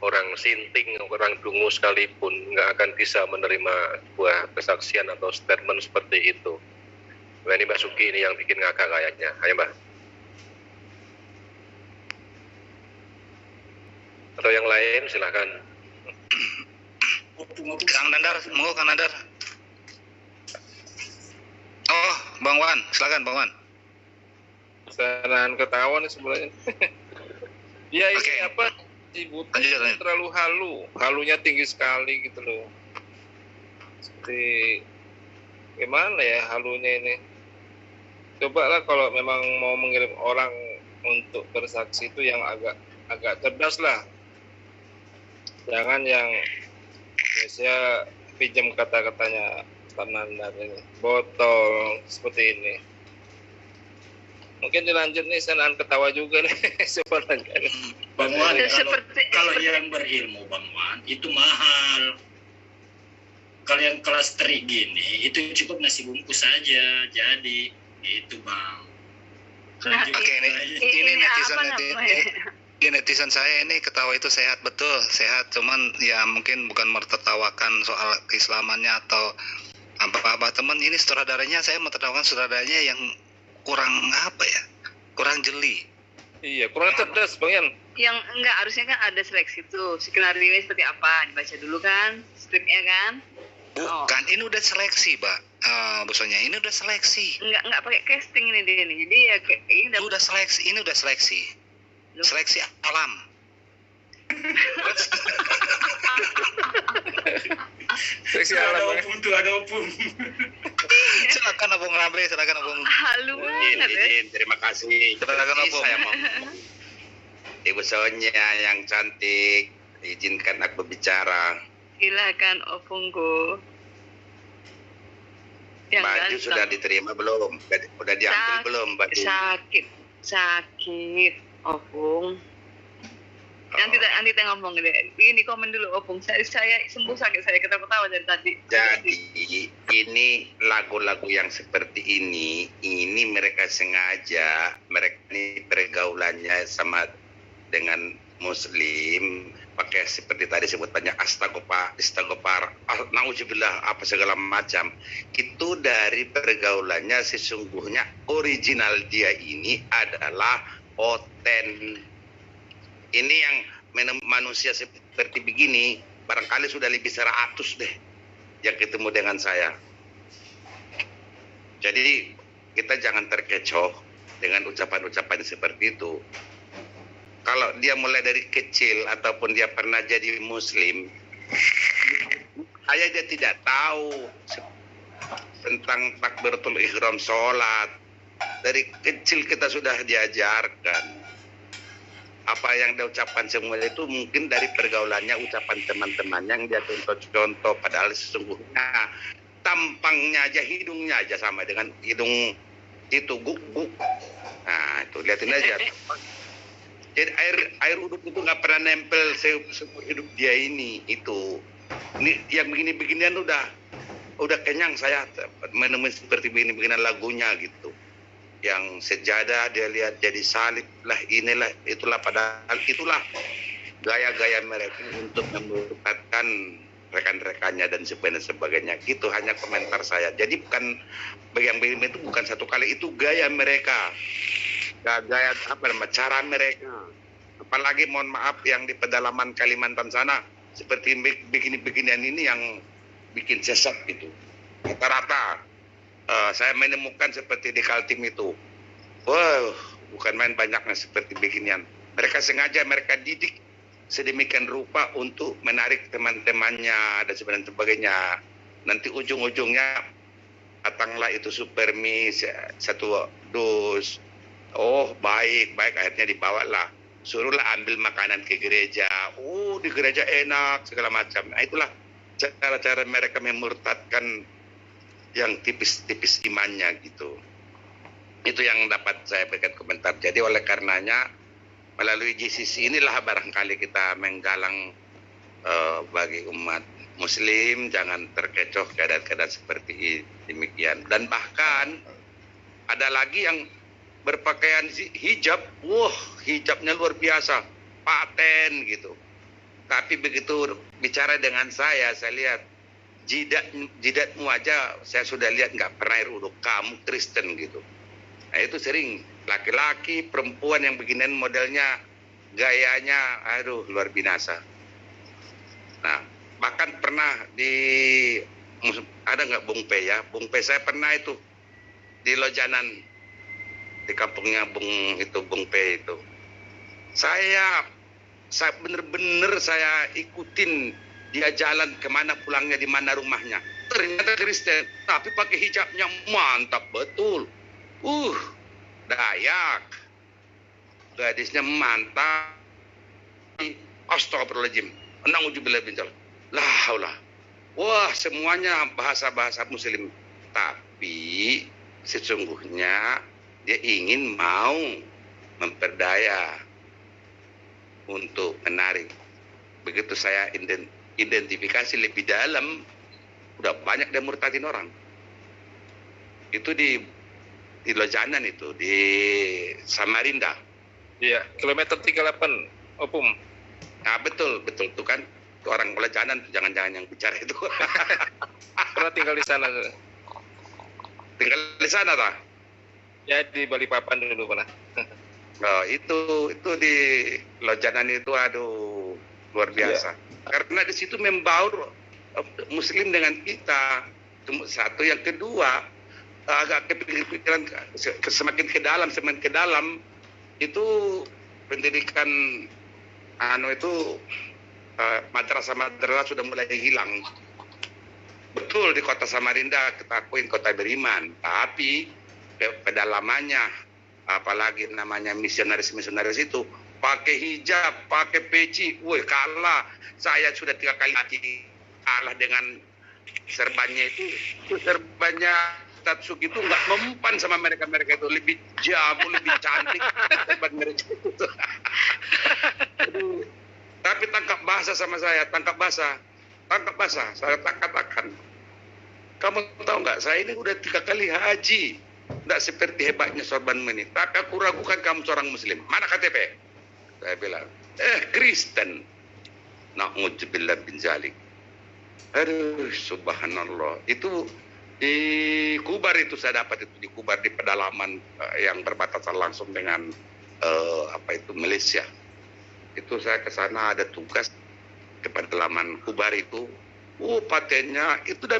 orang sinting, orang dungu sekalipun nggak akan bisa menerima sebuah kesaksian atau statement seperti itu. Nah, ini Mbak Suki ini yang bikin ngakak kayaknya. Ayo Mbak. Atau yang lain silakan. Kang Nandar, monggo Kang Nandar. Oh, Bang Wan, silakan Bang Wan. Saran ketawa nih sebenarnya. Ya ini Oke. apa? Ibu Lanjut. terlalu halunya tinggi sekali gitu loh. Seperti gimana ya halunya ini? Cobalah kalau memang mau mengirim orang untuk bersaksi itu yang agak cerdas lah. Jangan yang biasanya pinjam kata-katanya Nandar ini, botol seperti ini. Mungkin dilanjut nih, saya ketawa juga nih. Coba lanjut. Bang Wan, Udah kalau seperti- yang berilmu Bang Wan itu mahal. Kalau yang kelas 3 gini itu cukup nasi bungkus saja. Jadi itu Bang. Nah, Oke, ini netizen saya ini ketawa itu sehat betul, sehat, cuman ya mungkin bukan menertawakan soal keislamannya atau apa-apa. Teman ini sutradaranya, saya menertawakan sutradaranya yang kurang apa ya, kurang jeli. Iya, kurang cerdas Bang Yan. yang enggak, harusnya kan ada seleksi tuh, skenario seperti apa dibaca dulu kan skripnya kan. Bukan, ini udah seleksi, Mbak. Bu Sonia, ini udah seleksi. Enggak pakai casting ini dia nih, jadi ya kayak ini Ini udah seleksi, ini udah seleksi. Seleksi alam. Seksi Ada alam. opung tuh, ada opung. Silakan Abang Ramli, silakan Abang. halu banget ya. Terima kasih. Silakan Abang. Saya mau Ibu Sonia yang cantik, izinkan aku berbicara. Silakan opungku. Yang Baju ganteng. sudah diterima belum? Udah diambil belum baju? Sakit opung. Nanti ngomong deh. Ini komen dulu opung. Saya sembuh sakit, saya ketawa dari tadi. Jadi ini lagu-lagu yang seperti ini mereka sengaja, mereka ini pergaulannya sama dengan Muslim, pakai seperti tadi sebut banyak astagfar, nauzubillah apa segala macam. Itu dari pergaulannya, sesungguhnya original dia ini adalah oten. Ini yang manusia seperti begini barangkali sudah lebih 100 deh yang ketemu dengan saya. Jadi kita jangan terkecoh dengan ucapan-ucapan seperti itu. Kalau dia mulai dari kecil ataupun dia pernah jadi Muslim, dia tidak tahu tentang takbiratul ihram sholat. Dari kecil kita sudah diajarkan. Apa yang dia ucapkan semua itu mungkin dari pergaulannya, ucapan teman-teman yang dia contoh-contoh, padahal sesungguhnya tampangnya aja, hidungnya aja sama dengan hidung itu guk-guk. Nah itu lihatin aja. Jadi air uduk itu nggak pernah nempel seumur hidup dia ini. Itu ini yang begini-beginian udah kenyang saya menemui seperti begini-beginian lagunya gitu. Yang sejadah dia lihat jadi salib lah, inilah itulah, padahal itulah gaya-gaya mereka untuk memurtadkan rekan-rekannya dan sebagainya. Gitu hanya komentar saya. Jadi bukan yang begini itu bukan satu kali, itu gaya mereka, gaya apa namanya, cara mereka. Apalagi mohon maaf yang di pedalaman Kalimantan sana seperti begini-beginian ini yang bikin sesat itu. Rata-rata saya menemukan seperti di Kaltim itu, wow, bukan main banyaknya seperti beginian. Mereka sengaja mereka didik sedemikian rupa untuk menarik teman-temannya dan sebagainya. Nanti ujung-ujungnya datanglah itu supermi, satu dus, Oh baik, akhirnya dibawalah. Suruhlah ambil makanan ke gereja. Oh di gereja enak segala macam. Nah itulah cara-cara mereka memurtadkan yang tipis-tipis imannya gitu. Itu yang dapat saya berikan komentar. Jadi oleh karenanya melalui GCC inilah barangkali kita menggalang bagi umat Muslim jangan terkecoh keadaan-keadaan seperti demikian. Dan bahkan ada lagi yang berpakaian hijab, hijabnya luar biasa, paten gitu. Tapi begitu bicara dengan saya lihat jidatmu aja saya sudah lihat nggak pernah air uduk, kamu Kristen gitu. Nah itu sering laki-laki, perempuan yang beginian modelnya, gayanya, aduh luar binasa. Nah bahkan pernah ada nggak Bung Pe ya? Bung Pe saya pernah itu di Lojanan, di kampungnya Bung Pe itu. Saya bener-bener saya ikutin dia jalan kemana pulangnya, di mana rumahnya. Ternyata Kristen, tapi pakai hijabnya mantap betul. Dayak. Gadisnya mantap. Astagfirullahaladzim. Na'udzubillah min dzalik. Lah. Wah, semuanya bahasa-bahasa Muslim. Tapi sesungguhnya dia ingin mau memperdaya untuk menarik. Begitu saya identifikasi lebih dalam, udah banyak dia murtadin orang. Itu di Lojanan itu, di Samarinda. Iya, kilometer 38, Opum. Nah betul, itu kan itu orang Lojanan, jangan-jangan yang bicara itu. Pernah tinggal di sana? Tinggal di sana tak? Ya di Balikpapan dulu pernah. Oh, itu di Lojanan itu aduh luar biasa. Karena di situ membaur Muslim dengan kita. Satu, yang kedua agak kepikiran semakin ke dalam itu pendidikan itu madrasah sudah mulai hilang. Betul di kota Samarinda kita akuin kota beriman, tapi pedalamannya apalagi namanya misionaris itu pakai hijab, pakai peci, kalah. Saya sudah 3 kali kalah dengan serbannya itu serbannya Tatsu itu nggak mempan sama mereka itu, lebih jago, lebih cantik serban mereka itu. Tapi tangkap basah sama saya, tangkap basah. Saya katakan, kamu tahu nggak? Saya ini udah 3 kali haji, nggak seperti hebatnya sorbanmu ini. Tapi aku ragukan kamu seorang Muslim. Mana KTP? Saya bilang, Kristen. Na'udzubillah bin dzalik. Aduh, subhanallah. Itu di Kubar itu saya dapat itu, di Kubar di pedalaman yang berbatasan langsung dengan Malaysia. Itu saya ke sana ada tugas ke pedalaman Kubar itu. Patennya itu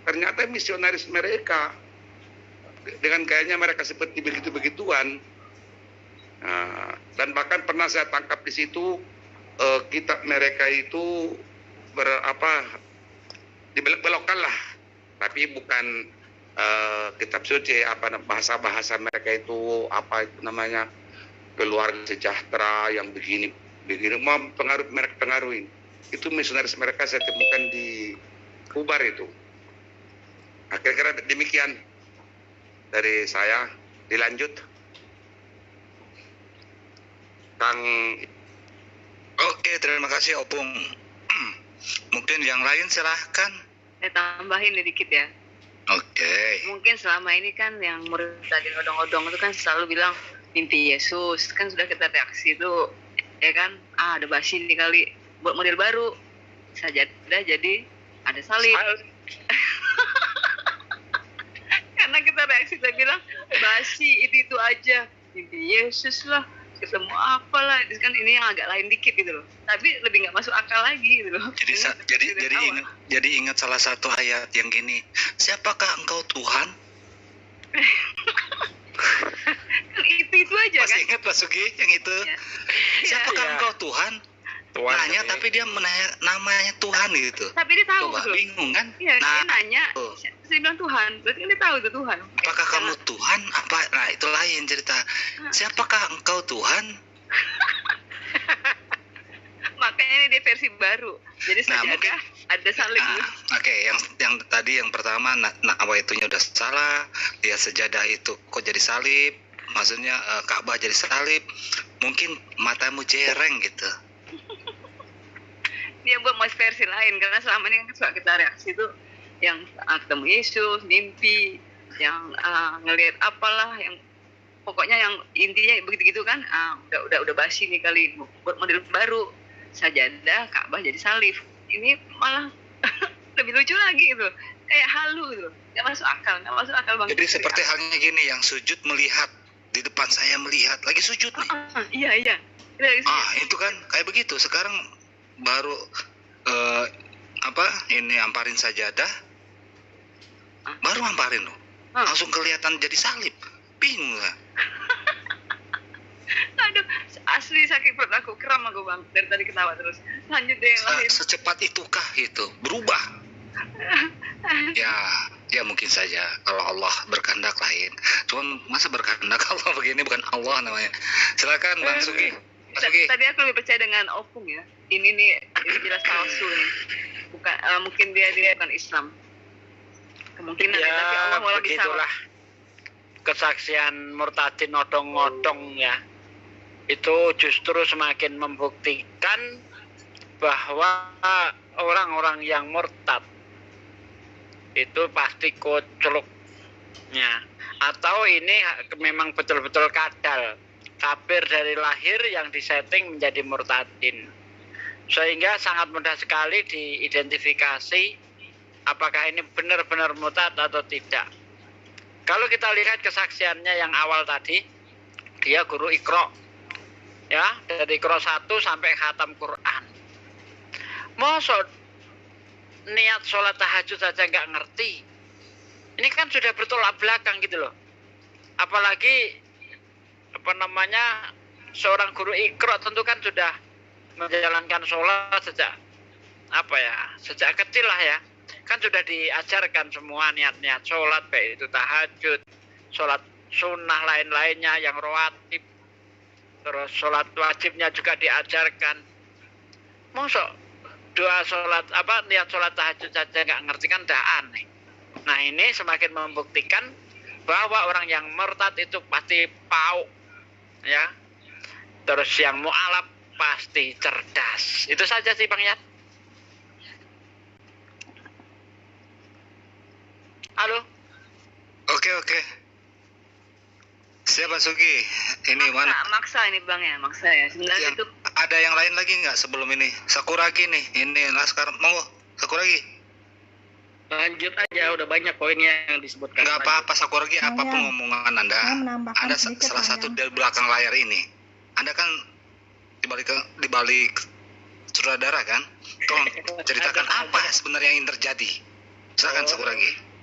ternyata misionaris mereka. Dengan gayanya mereka seperti begitu-begituan. Dan bahkan pernah saya tangkap di situ kitab mereka itu dibelok-belokkan lah, tapi bukan kitab suci, bahasa-bahasa mereka itu itu namanya keluarga sejahtera yang begini mau pengaruhin. Itu misionaris mereka saya temukan di Kubar itu. Kira-kira demikian dari saya. Dilanjut Kang. Oke, terima kasih Opung. Mungkin yang lain silahkan. Saya tambahin dikit ya. Oke. Mungkin selama ini kan yang murtadin odong-odong itu kan selalu bilang mimpi Yesus. Kan sudah kita reaksi itu, ya kan? Ada basi nih kali, buat model baru. Sajadah jadi ada salib. Karena kita reaksi, kita bilang basi itu aja. Mimpi Yesus lah, ketemu apalah, kan ini yang agak lain dikit gitu loh, tapi lebih nggak masuk akal lagi gitu loh. Jadi ingat salah satu ayat yang gini, siapakah engkau Tuhan? Kan itu aja. Masih kan ingat Pak Sugi yang itu? Siapakah engkau Tuhan? Tuhan nanya ini. tapi dia menanya namanya Tuhan gitu. Tapi dia tahu Coba gitu loh. bingung kan? Iya, Nah, dia nanya, tuh. saya bilang Tuhan, berarti kan dia tahu itu Tuhan. Apakah kamu Tuhan? Apa? Nah, itu lain cerita. Siapakah engkau Tuhan? Makanya ini dia versi baru. Jadi Nah, sajadah mungkin ada salib. Oke, yang tadi yang pertama apa itunya udah salah. Lihat sejadah itu kok jadi salib. Maksudnya Ka'bah jadi salib. Mungkin matamu jereng gitu. Dia buat mau versi lain karena selama ini kan suka kita reaksi itu yang ketemu Yesus, mimpi, yang ngelihat apalah, yang pokoknya yang intinya begitu-gitu kan. Udah basi nih kali buat model baru. Sajadah Ka'bah jadi salib. Ini malah lebih lucu lagi gitu. Kayak halu gitu. Nggak masuk akal banget. Jadi seperti halnya gini, yang sujud melihat di depan saya melihat lagi sujud nih. Iya. Itu kan kayak begitu. Sekarang baru ini amparin sajadah, baru amparin loh. Langsung kelihatan jadi salib. Bingung lah. Aduh, asli sakit perut aku, kram aku bang. Dari tadi ketawa terus. Lanjut deh yang lain. Secepat itukah itu berubah? Ya mungkin saja kalau Allah berkehendak lain. Cuman masa berkehendak Allah begini, bukan Allah namanya. Silakan Bang Sugi. Tadi aku lebih percaya dengan opung ya. Ini jelas palsu nih. Bukan, mungkin dia bukan Islam. Kemungkinan Ya, tapi Allah malah bisa. begitulah kesaksian murtadin odong-odong ya. Itu justru semakin membuktikan bahwa orang-orang yang murtad itu pasti kucluknya, atau ini memang betul-betul kadal, kafir dari lahir yang disetting menjadi murtadin, sehingga sangat mudah sekali diidentifikasi apakah ini benar-benar murtad atau tidak. Kalau kita lihat kesaksiannya yang awal tadi, dia guru Iqra ya, dari Iqra 1 sampai khatam Quran. Mosok niat sholat tahajud saja nggak ngerti. Ini kan sudah bertolak belakang gitu loh. Apalagi seorang guru Iqra tentu kan sudah menjalankan sholat sejak kecil lah ya. Kan sudah diajarkan semua niat-niat sholat, baik itu tahajud, sholat sunnah lain-lainnya yang rawatib, terus sholat wajibnya juga diajarkan. Mosok doa sholat niat sholat tahajud saja nggak ngerti, kan dah aneh. Nah, ini semakin membuktikan bahwa orang yang murtad itu pasti pauk ya. Terus yang mu'alaf pasti cerdas. Itu saja sih Bang Yan. Halo. Oke. Siapa Sugi? Ini mana? Maksa ini Bang ya, maksa ya. Sebenarnya itu ada yang lain lagi nggak sebelum ini? Sakuragi nih. Ini Laskar. Monggo, Sakuragi. Lanjut aja, udah banyak poinnya yang disebutkan. Nggak apa-apa Sakuragi, apapun ngomongan Anda. Anda salah satu dari belakang layar ini. Anda kan di balik sutradara kan? Tolong ceritakan apa sebenarnya yang terjadi. Silakan Sakuragi.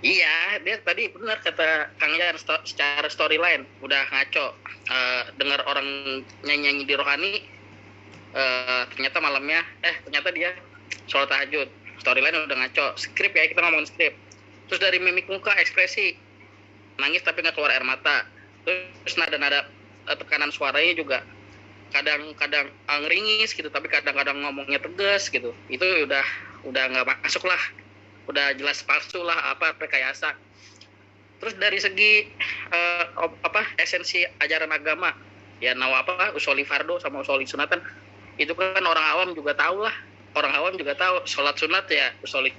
Iya, dia tadi benar kata Kang Yan, secara storyline udah ngaco. Dengar orang nyanyi di rohani, ternyata malamnya ternyata dia sholat tahajud. Storyline udah ngaco. Skrip ya, kita ngomongin skrip. Terus dari mimik muka, ekspresi, nangis tapi nggak keluar air mata. Terus nada-nada tekanan suaranya juga kadang-kadang ngeringis gitu, tapi kadang-kadang ngomongnya tegas gitu. Itu udah nggak masuk lah. Udah jelas palsu lah, rekayasa. Terus dari segi esensi ajaran agama ya, usoli fardo sama usoli sunatan, itu kan orang awam juga tahu lah. Orang awam juga tahu sholat sunat ya usoli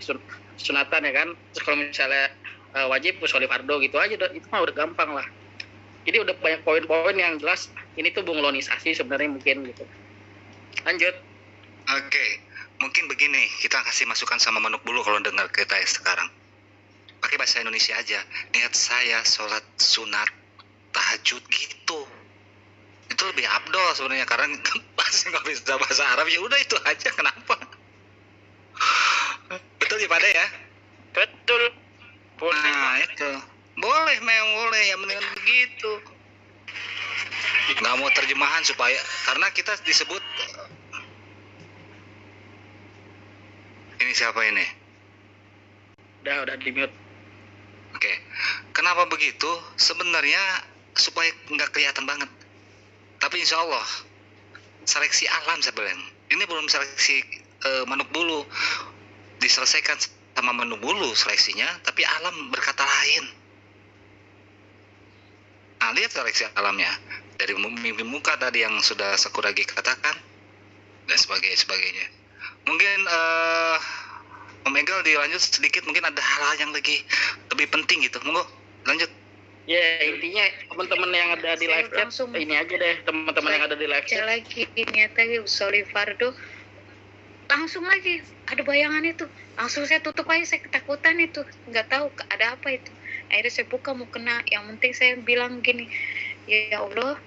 sunatan ya kan. Terus kalau misalnya wajib usoli fardo gitu aja, itu mah udah gampang lah. Jadi udah banyak poin-poin yang jelas ini tuh bunglonisasi sebenarnya mungkin gitu. Lanjut. Oke. Mungkin begini, kita kasih masukan sama Manuk Bulu kalau dengar kita ya sekarang. Pakai bahasa Indonesia aja. Niat saya sholat sunat tahajud gitu. Itu lebih abdol sebenarnya, karena nggak bisa bahasa Arab. Ya udah itu aja, kenapa? Betul ya Pak ya? Betul. Boleh. Nah itu. Boleh, memang boleh. Ya mendingan begitu. Nggak mau terjemahan supaya, karena kita disebut siapa ini? Udah di mute. Oke. Kenapa begitu? Sebenarnya supaya nggak kelihatan banget. Tapi insya Allah seleksi alam saya bilang. Ini belum seleksi manuk bulu. Diselesaikan sama manuk bulu seleksinya, tapi alam berkata lain. Nah, lihat seleksi alamnya. Dari mimpi muka tadi yang sudah Sakuragi katakan dan sebagainya. Mungkin Om Egal dilanjut sedikit, mungkin ada hal-hal yang lebih penting gitu. Monggo, lanjut. Ya, intinya teman-teman yang ada di live chat langsung ini aja deh, teman-teman yang ada di live chat. lagi nyata Soli Fardo langsung lagi ada bayangan itu, langsung saya tutup aja, saya ketakutan itu, nggak tahu ada apa itu. Akhirnya saya buka mau kena, yang penting saya bilang gini, ya Allah,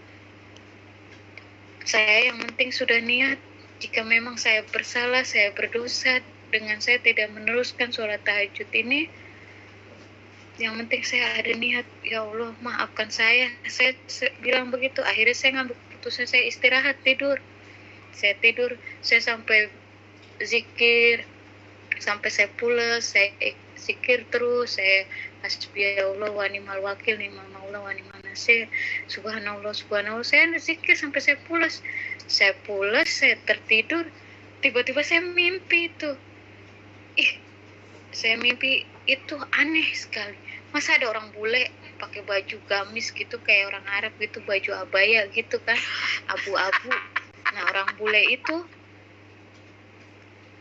saya yang penting sudah niat, jika memang saya bersalah, saya berdosa dengan saya tidak meneruskan sholat tahajud ini, yang penting saya ada niat, ya Allah maafkan saya bilang begitu. Akhirnya saya ngambil keputusan, saya istirahat, tidur, saya sampai zikir sampai saya pulas, saya zikir terus, saya hasbi ya Allah wa ni'mal wakil, ni'mal maula wa ni'man nasir, subhanallah, saya zikir sampai saya pulas, saya tertidur, tiba-tiba saya mimpi itu. Saya mimpi itu aneh sekali. Masa ada orang bule pakai baju gamis gitu kayak orang Arab gitu, baju abaya gitu kan, abu-abu. Nah, orang bule itu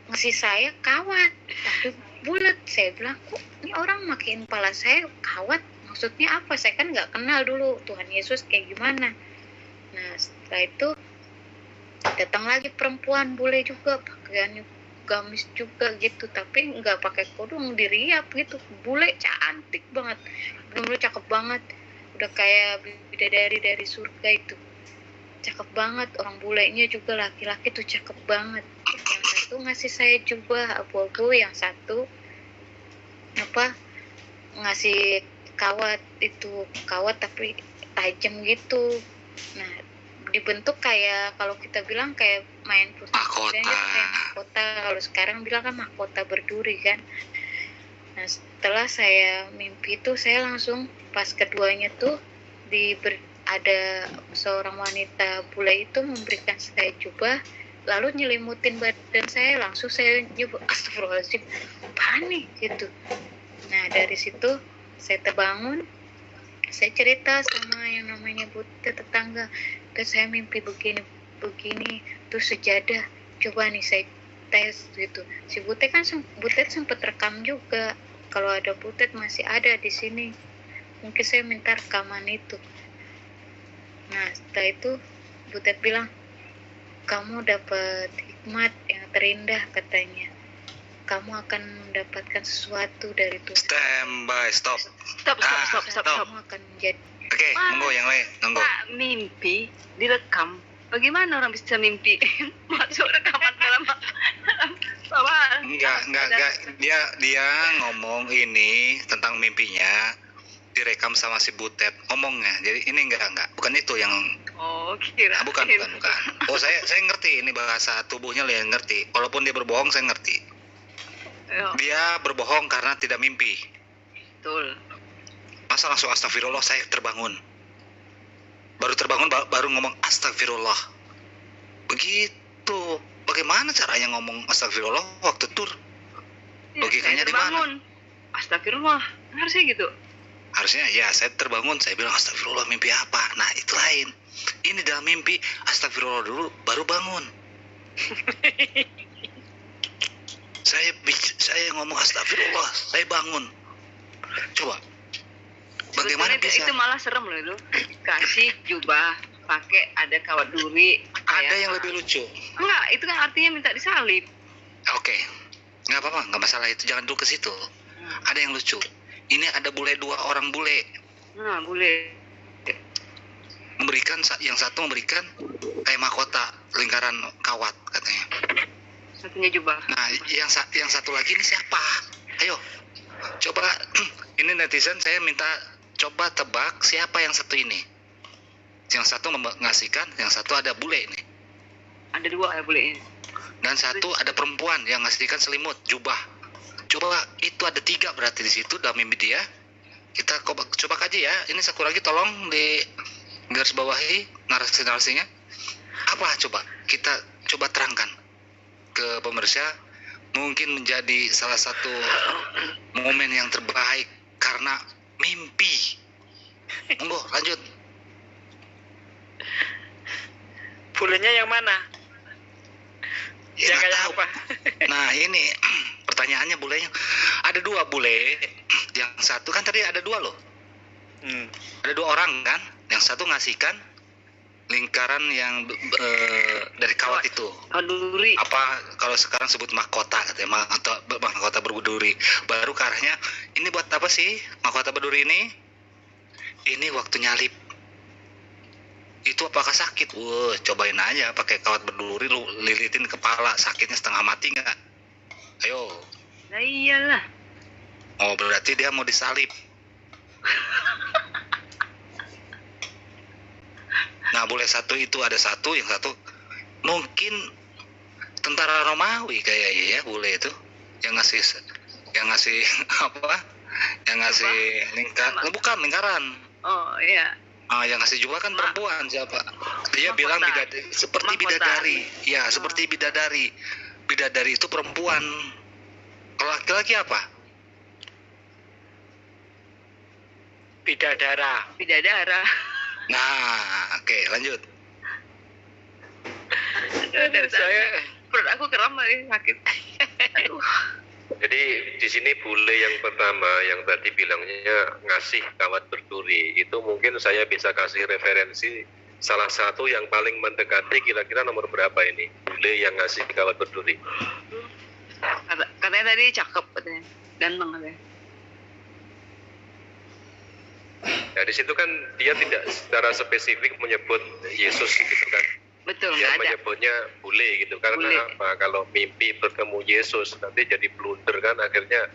ngasih saya kawat tapi bulat. Saya bilang, kok ini orang makin kepala saya kawat, maksudnya apa? Saya kan nggak kenal dulu Tuhan Yesus kayak gimana. Nah, setelah itu datang lagi perempuan bule juga, pakaiannya gamis juga gitu, tapi nggak pakai kerudung, diriap gitu, bule cantik banget, bener-bener cakep banget, udah kayak bidadari dari surga itu, cakep banget. Orang bulenya juga laki-laki tuh cakep banget. Yang satu ngasih saya jubah abu-abu, yang satu ngasih kawat tapi tajam gitu. Nah, dibentuk kayak, kalau kita bilang kayak main mahkota. Kayak mahkota, kalau sekarang bilang kan mahkota berduri kan. Nah, setelah saya mimpi itu, saya langsung pas keduanya tuh ada seorang wanita bule itu memberikan saya jubah, lalu nyelimutin badan saya, langsung saya nyoba, astagfirullahaladzim, panik gitu. Nah, dari situ saya terbangun, saya cerita sama yang namanya Butet, tetangga, dan saya mimpi begini, tuh sejadah, coba nih saya tes gitu. Si Butet sempat rekam juga, kalau ada Butet masih ada di sini, mungkin saya minta rekaman itu. Nah, setelah itu Butet bilang, kamu dapat hikmat yang terindah katanya, kamu akan mendapatkan sesuatu dari Tuhan. Stop. Kamu akan menjadi. Oke, monggo yang lain, monggo. Pak, mimpi direkam. Bagaimana orang bisa mimpi masuk rekaman dalam bawah? Enggak. Dia ngomong ini tentang mimpinya direkam sama si Butet ngomongnya. Jadi ini enggak. Bukan itu yang. Oh, kira. Bukan. Oh, saya ngerti ini bahasa tubuhnya, lihat ngerti. Walaupun dia berbohong, saya ngerti. Dia berbohong karena tidak mimpi. Betul. Masa langsung astagfirullah, saya terbangun. Baru terbangun, baru ngomong astagfirullah. Begitu. Bagaimana caranya ngomong astagfirullah waktu tur? Logikanya di mana? Astagfirullah. Harusnya gitu. Harusnya ya, saya terbangun, saya bilang astagfirullah, mimpi apa? Nah, itu lain. Ini dalam mimpi, astagfirullah dulu, baru bangun. Saya ngomong astagfirullah, saya bangun. Coba. Bagaimana bisa? Itu malah serem loh itu. Kasih jubah, pakai ada kawat duri. Ada yang lebih lucu. Enggak, itu kan artinya minta disalib. Oke. Nggak apa-apa, nggak masalah itu. Jangan dulu ke situ. Ada yang lucu. Ini ada dua orang bule. Nah, bule. Yang satu memberikan kayak mahkota lingkaran kawat katanya. Satunya jubah. Nah, yang satu lagi ini siapa? Ayo, coba. Ini netizen, saya minta coba tebak siapa yang satu ini. Yang satu mengasihkan, yang satu ada bule ini. Ada dua ya bule ini. dan satu ada perempuan yang ngasihkan selimut, jubah. Coba itu ada 3 berarti di situ dalam mimpi dia. Kita coba kaji ya. Ini Sakuragi tolong di garis bawahi narasi-narasinya. Apa coba? Kita coba terangkan ke pemirsa. Mungkin menjadi salah satu momen yang terbaik karena mimpi. Monggo lanjut. Bulenya yang mana? Ya, yang kayak tahu. apa? Nah ini pertanyaannya bulenya. Ada 2 bule. Yang satu kan tadi ada 2 loh. Ada 2 orang kan. Yang satu ngasihkan lingkaran yang dari kawat itu. Duri. Apa kalau sekarang sebut mahkota katanya, mahkota berduri. Baru ke arahnya, ini buat apa sih mahkota berduri ini? Ini waktu nyalip. Itu apakah sakit? Cobain aja pakai kawat berduri, lu lilitin kepala, sakitnya setengah mati nggak? Ayo. Nah iyalah. Oh berarti dia mau disalib. Nah boleh satu itu ada satu, yang satu mungkin tentara Romawi kayaknya ya boleh itu yang ngasih apa? Yang ngasih bukan lingkaran. Oh iya. Yang ngasih juga kan perempuan siapa? Dia bilang seperti bidadari. Ya, seperti bidadari. Bidadari itu perempuan. Kalau laki-laki apa? Bidadara. Nah, oke, lanjut. Saya perut aku kram lagi sakit. Aduh. Jadi di sini bule yang pertama yang tadi bilangnya ngasih kawat berduri itu mungkin saya bisa kasih referensi salah satu yang paling mendekati kira-kira nomor berapa ini bule yang ngasih kawat berduri. Katanya tadi cakep katanya, ganteng katanya. Nah di situ kan dia tidak secara spesifik menyebut Yesus gitu kan. Betul, dia nggak ada. menyebutnya bule gitu karena Bule. apa? Kalau mimpi bertemu Yesus nanti jadi blunder kan akhirnya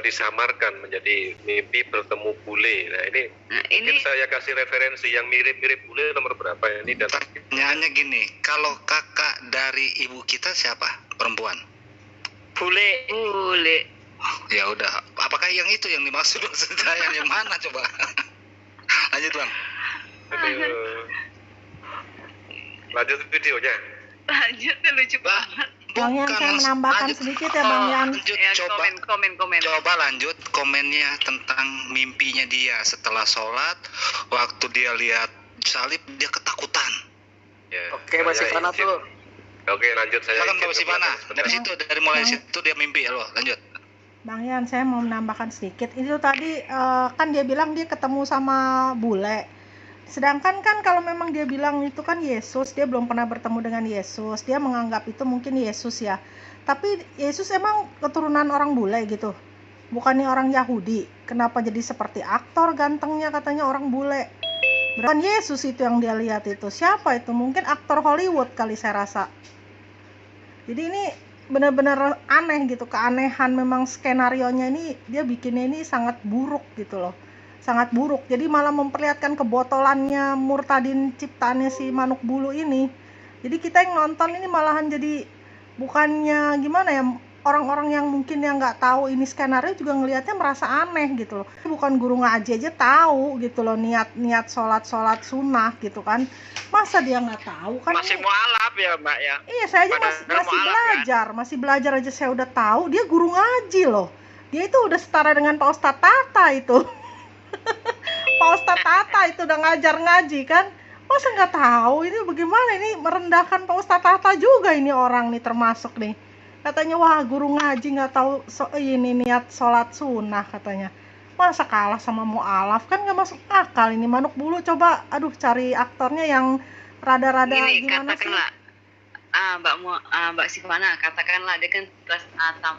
disamarkan menjadi mimpi bertemu bule. Nah ini mungkin saya kasih referensi yang mirip-mirip bule nomor berapa ini dan Pertanyaannya gini, kalau kakak dari ibu kita siapa? Perempuan? Bule. Ya udah, apakah yang itu yang dimaksud saya yang mana coba? Lanjut Bang. Lanjut videonya. Lanjut, lucu banget. Bang Yan, saya menambahkan sedikit ya Bang Yan. Komen. Coba lanjut komennya tentang mimpinya dia setelah sholat, waktu dia lihat salib dia ketakutan. Ya, Oke, Mas Ivana tuh. Oke, lanjut saya. Silakan Mbak Sivana. Dari situ, dari mulai situ dia mimpi ya loh. Lanjut. Bang Yan, saya mau menambahkan sedikit. Itu tadi kan dia bilang dia ketemu sama bule. Sedangkan kan kalau memang dia bilang itu kan Yesus, dia belum pernah bertemu dengan Yesus. Dia menganggap itu mungkin Yesus ya. Tapi Yesus emang keturunan orang bule gitu. Bukannya orang Yahudi. Kenapa jadi seperti aktor gantengnya katanya orang bule? Bukan Yesus itu yang dia lihat itu. Siapa itu? Mungkin aktor Hollywood kali saya rasa. Jadi ini benar-benar aneh gitu, keanehan memang skenarionya ini dia bikinnya ini sangat buruk gitu loh, sangat buruk. Jadi malah memperlihatkan kebotolannya Murtadin ciptaannya si Manuk Bulu ini. Jadi kita yang nonton ini malahan jadi bukannya gimana ya, orang-orang yang mungkin yang nggak tahu ini skenario juga ngelihatnya merasa aneh gitu loh. Bukan guru ngaji aja tahu gitu loh niat sholat sunnah gitu kan. Masa dia nggak tahu kan? Masih mualaf ya Mbak ya? Iya, saya aja masih belajar, masih belajar aja saya udah tahu. Dia guru ngaji loh. Dia itu udah setara dengan Pak Ustadz Tata itu. Pak Ustadz Tata itu udah ngajar ngaji kan. Masa nggak tahu ini bagaimana, ini merendahkan Pak Ustadz Tata juga ini orang nih termasuk nih. Katanya wah guru ngaji nggak tahu ini niat sholat sunnah katanya. Masa kalah sama mu'alaf, kan nggak masuk akal ini. Manuk Bulu coba cari aktornya yang rada-rada gimana sih? Mbak Sivana, katakanlah dia kan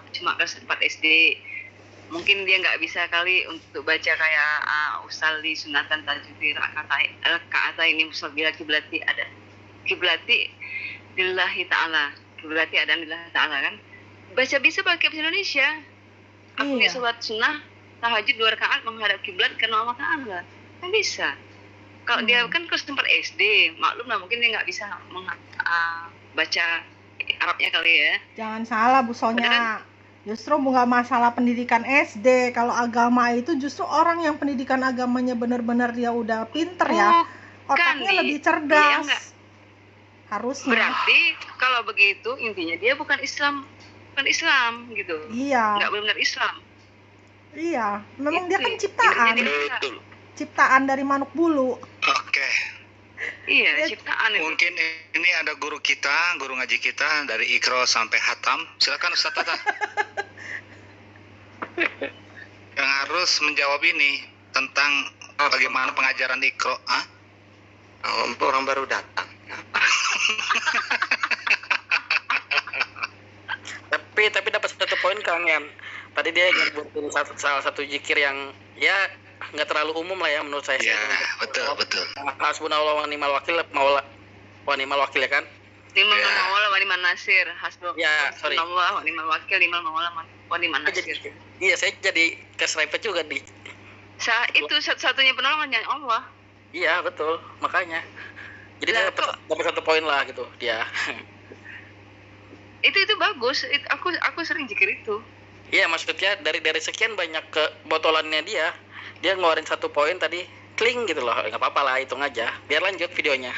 cuma kelas 4 SD. Mungkin dia nggak bisa kali untuk baca kayak usalli sunatan tajwid rakaat ini musabila kiblati ada kiblati lillahi ta'ala, kiblati ada lillahi ta'ala kan. Baca bisa pakai bahasa Indonesia. Aku Iya. sholat sunnah tahajud 2 rakaat menghadap kiblat karena Allah Ta'ala. Kan bisa. Kalau dia kan kelas 4 SD, maklum lah mungkin dia nggak bisa baca Arabnya kali ya. Jangan salah Bu Sonya. Justru nggak masalah pendidikan SD. Kalau agama itu justru orang yang pendidikan agamanya benar-benar dia udah pinter ya. Otaknya lebih cerdas. Iya, harusnya. Berarti kalau begitu intinya dia bukan Islam gitu. Iya. Nggak benar Islam. Iya. Memang dia kan ciptaan. Ciptaan dari manuk bulu. Oke. Iya, ciptaan itu. Mungkin ini ada guru kita, guru ngaji kita dari Ikro sampai Hatam. Silakan Ustaz Tata. Yang harus menjawab ini tentang bagaimana pengajaran Ikro. Orang baru datang. tapi dapat satu poin Kang Yan. Tadi dia nyebutin salah satu zikir yang ya nggak terlalu umum lah ya menurut saya. Iya, betul. Hasbunallah wa ni'mal wakil, wa ni'mal wakil ya kan? Ni'mal maula wa ni'man nasir. Hasbunallah wa ni'mal wakil, ni'mal maula wa ni'man nasir. Iya, saya jadi keserempet juga di. Itu satu-satunya penolongan yang Allah. Iya, betul. Makanya. Jadi dapat satu poin lah gitu dia. Itu bagus. Aku sering zikir itu. Iya, maksudnya dari sekian banyak kebotolannya dia ngeluarin satu poin tadi, kling gitu loh. Nggak apa-apa lah, hitung aja. Biar lanjut videonya.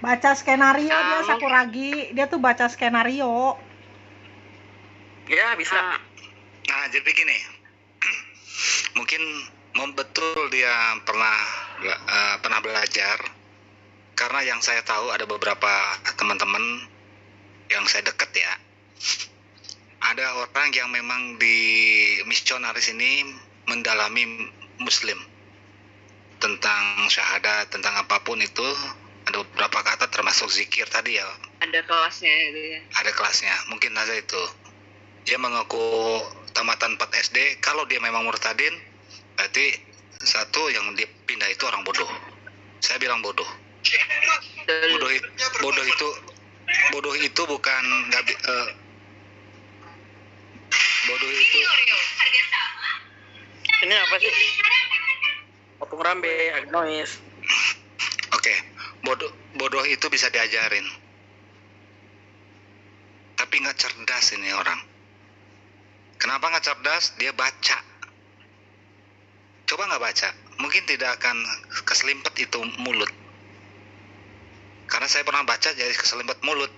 Baca skenario dia Sakuragi. Dia tuh baca skenario. Ya, bisa. Nah, jadi begini. Mungkin betul dia pernah belajar. Karena yang saya tahu ada beberapa teman-teman yang saya dekat ya. Ada orang yang memang di misionaris ini mendalami Muslim tentang syahadat, tentang apapun itu. Ada beberapa kata termasuk zikir tadi ya. Ada kelasnya itu ya. Ada kelasnya, mungkin aja itu. Dia mengaku tamatan 4 SD. Kalau dia memang murtadin, berarti satu yang dia pindah itu orang bodoh. Saya bilang bodoh. Bodoh itu bukan bodoh itu. Ini apa sih? Opung Rambe, Agnois. Oke, bodoh itu bisa diajarin. Tapi nggak cerdas ini orang. Kenapa nggak cerdas? Dia baca. Coba nggak baca, mungkin tidak akan keselimpet itu mulut. Karena saya pernah baca jadi keselimpet mulut.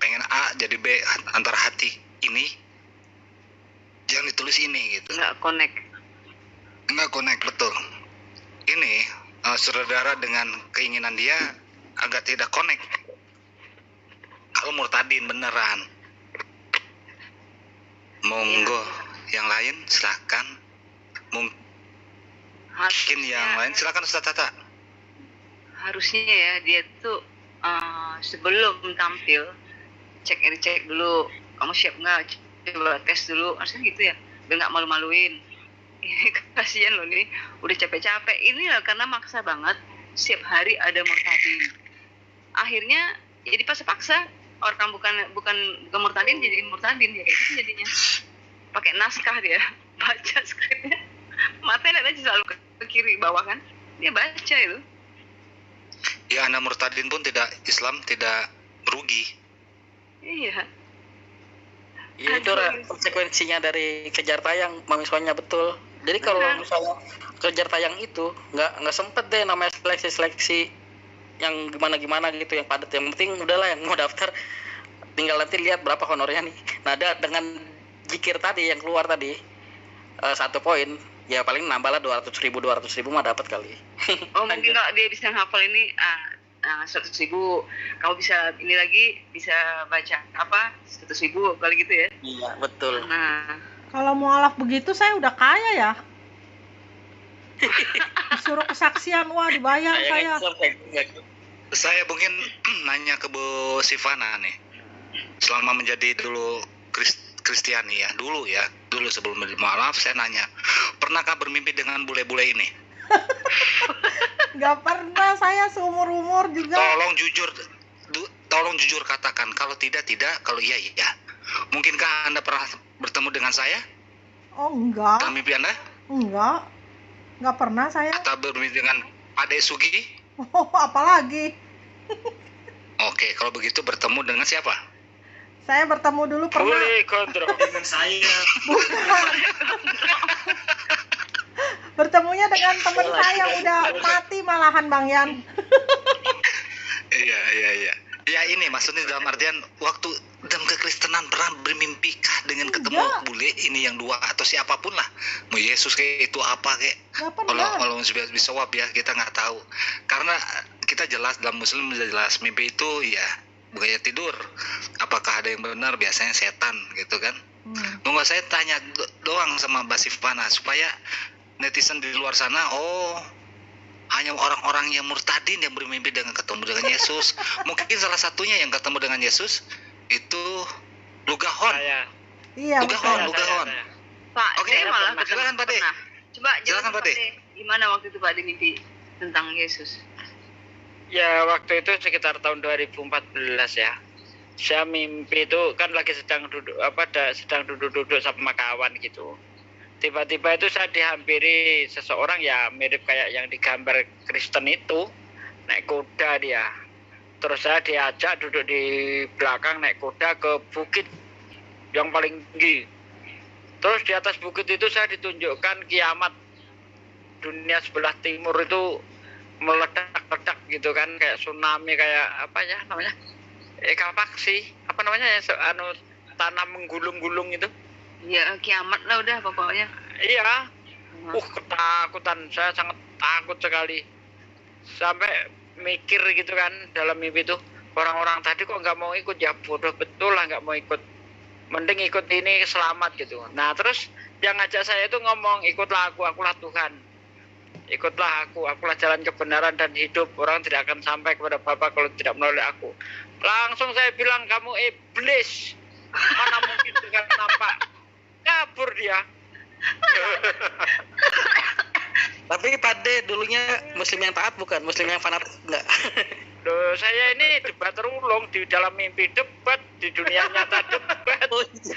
Pengen A jadi B antara hati. Ini jangan ditulis ini gitu. Nggak connect, betul. Ini saudara dengan keinginan dia agak tidak connect. Kalau murtadin beneran. Monggo, yang lain silakan. Mungkin yang lain silakan Ustaz Tata. Harusnya ya dia tuh sebelum tampil cek dulu, kamu siap nggak, coba tes dulu, harusnya gitu ya, biar nggak malu-maluin. Ini kasihan loh, ini udah capek-capek ini lah karena maksa banget setiap hari ada murtadin. Akhirnya jadi paksa orang bukan murtadin jadi murtadin ya, kayak gitu jadinya. Pakai naskah dia baca skripnya, matanya lihat aja selalu ke kiri bawah kan, dia baca itu. Ya, anak murtadin pun tidak Islam, tidak rugi. Iya. Ya, itu konsekuensinya dari kejar tayang, mamiswanya betul. Jadi kalau misalnya kejar tayang itu nggak sempet deh namanya seleksi yang gimana gitu, yang padat. Yang penting udahlah yang mau daftar tinggal nanti lihat berapa honornya nih. Nah, dengan zikir tadi yang keluar tadi 1 poin, ya paling nambahlah 200.000 mah dapat kali. Oh, mungkin kalau dia bisa hafal ini 100.000, kamu bisa ini lagi bisa baca apa 100.000 kali gitu ya. Iya, betul. Nah, kalau mualaf begitu saya udah kaya ya. Disuruh kesaksian, wah dibayar saya. Saya mungkin nanya ke Bu Sivana nih. Selama menjadi dulu Kristiani ya, dulu sebelum menjadi mualaf, saya nanya, pernahkah bermimpi dengan bule-bule ini? Gak pernah, saya seumur-umur juga. Tolong jujur katakan, kalau tidak, kalau iya. Mungkinkah Anda pernah bertemu dengan saya? Oh, enggak. Dalam mimpi Anda? Enggak pernah saya. Atau bermimpi dengan Ade Sugi? Oh, apalagi. Oke, kalau begitu bertemu dengan siapa? Saya bertemu dulu pernah. Boleh kontrol. Dengan saya. Bukan. Bertemunya dengan teman saya yang udah mati malahan Bang Yan. Iya. Ya ini maksudnya dalam artian waktu dalam kekristenan pernah bermimpikah dengan ketemu Enggak. bule ini yang dua atau siapapun lah, mau Yesus kayak itu apa kayak Nggak pernah. kalau bisa wap ya kita nggak tahu karena kita jelas dalam Muslim jelas mimpi itu ya bukannya tidur, apakah ada yang benar biasanya setan gitu kan. Nggak saya tanya doang sama Mbak Sifana supaya netizen di luar sana hanya orang-orang yang murtadin yang bermimpi dengan ketemu dengan Yesus. Mungkin salah satunya yang ketemu dengan Yesus itu Lugahon. Iya, Lugahon. Pak Oke, D malah silakan Pak D. pernah. Coba Silakan, jelasin Pak Pak D. D. Gimana waktu itu Pak D mimpi tentang Yesus? Ya waktu itu sekitar tahun 2014 ya. Saya mimpi itu kan lagi sedang duduk sama kawan gitu. Tiba-tiba itu saya dihampiri seseorang ya mirip kayak yang digambar Kristen itu, naik kuda dia. Terus saya diajak duduk di belakang naik kuda ke bukit yang paling tinggi. Terus di atas bukit itu saya ditunjukkan kiamat dunia sebelah timur itu meledak-ledak gitu kan, kayak tsunami, kayak apa ya namanya? Kapaksi, apa namanya ya, tanah menggulung-gulung itu. Ya kiamat lah udah pokoknya. Iya. Ketakutan, saya sangat takut sekali. Sampai mikir gitu kan dalam mimpi itu, orang-orang tadi kok nggak mau ikut, ya bodoh betul lah nggak mau ikut. Mending ikut ini selamat gitu. Nah terus yang ngajak saya itu ngomong, ikutlah akulah Tuhan. Ikutlah akulah jalan kebenaran dan hidup. Orang tidak akan sampai kepada Bapa kalau tidak melalui aku. Langsung saya bilang, kamu iblis. Mana mungkin dengan nampak. Kabur dia. Tapi Pak D dulunya Muslim yang taat bukan? Muslim yang fanatik enggak? Loh, saya ini debat terulung di dalam mimpi debat, di dunia nyata debat,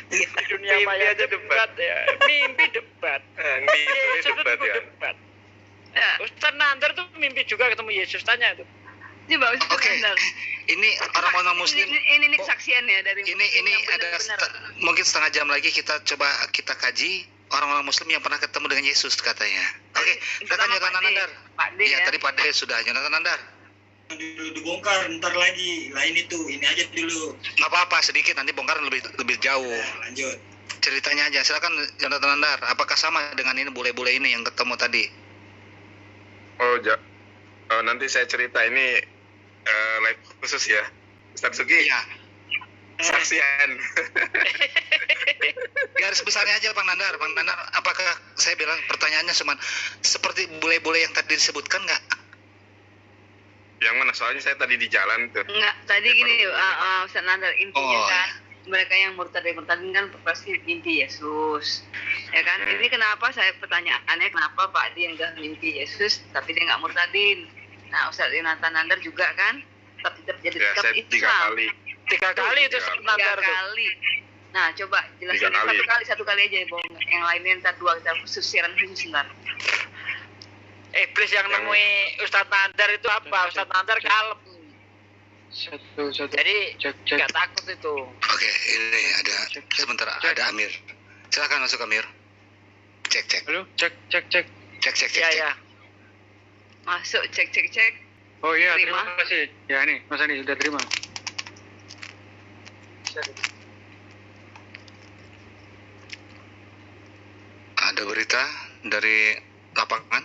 di dunia maya debat, ya. Mimpi debat. Yesus itu debat. Ya. Ustaz Nandar tuh mimpi juga ketemu Yesus, tanya itu. Coba Ustaz Nandar. Ini orang-orang Muslim. Ini kesaksiannya dari ini ada mungkin setengah jam lagi kita kaji orang-orang Muslim yang pernah ketemu dengan Yesus katanya. Oke, silakan Jonathan Nandar. Iya, tadi Pak D sudah. Jonathan Nandar. Dulu dibongkar, ntar lagi lain itu, ini aja dulu. Nggak apa-apa, sedikit nanti bongkar lebih jauh. Lanjut. Ceritanya aja, silakan Jonathan Nandar. Apakah sama dengan ini bule-bule ini yang ketemu tadi? Nanti saya cerita ini live khusus ya, Ustaz Sugi. Iya. Saksian. Garis besarnya aja Bang Nandar. Apakah saya bilang pertanyaannya cuma seperti bule-bule yang tadi disebutkan nggak? Yang mana? Soalnya saya tadi di jalan tuh. Enggak, tadi gini Ustaz Nandar, intinya kan mereka yang murtadin kan pasti mimpi Yesus. Ya kan? Ini kenapa saya pertanyaannya kenapa Pak D yang udah mimpi Yesus tapi dia nggak murtadin? Nah, Ustaz Jonathan Nandar juga kan tetap jadi tetap Islam. 3 kali itu Nandar tuh. 3 kali. Nah, coba jelasin satu kali aja ya, Bang. Yang lainnya ntar 2 kita khusus siaran khusus ntar. Iblis yang nemui Ustadz Nandar itu apa? Ustadz Nandar kalem. Jadi nggak takut itu. Oke, ini ada sebentar ada Amir. Silakan masuk Amir. Cek. Halo, cek. Cek. Ya. Masuk, cek. Oh iya, terima kasih. Ya nih, Mas Ani sudah terima. Ada berita dari lapangan?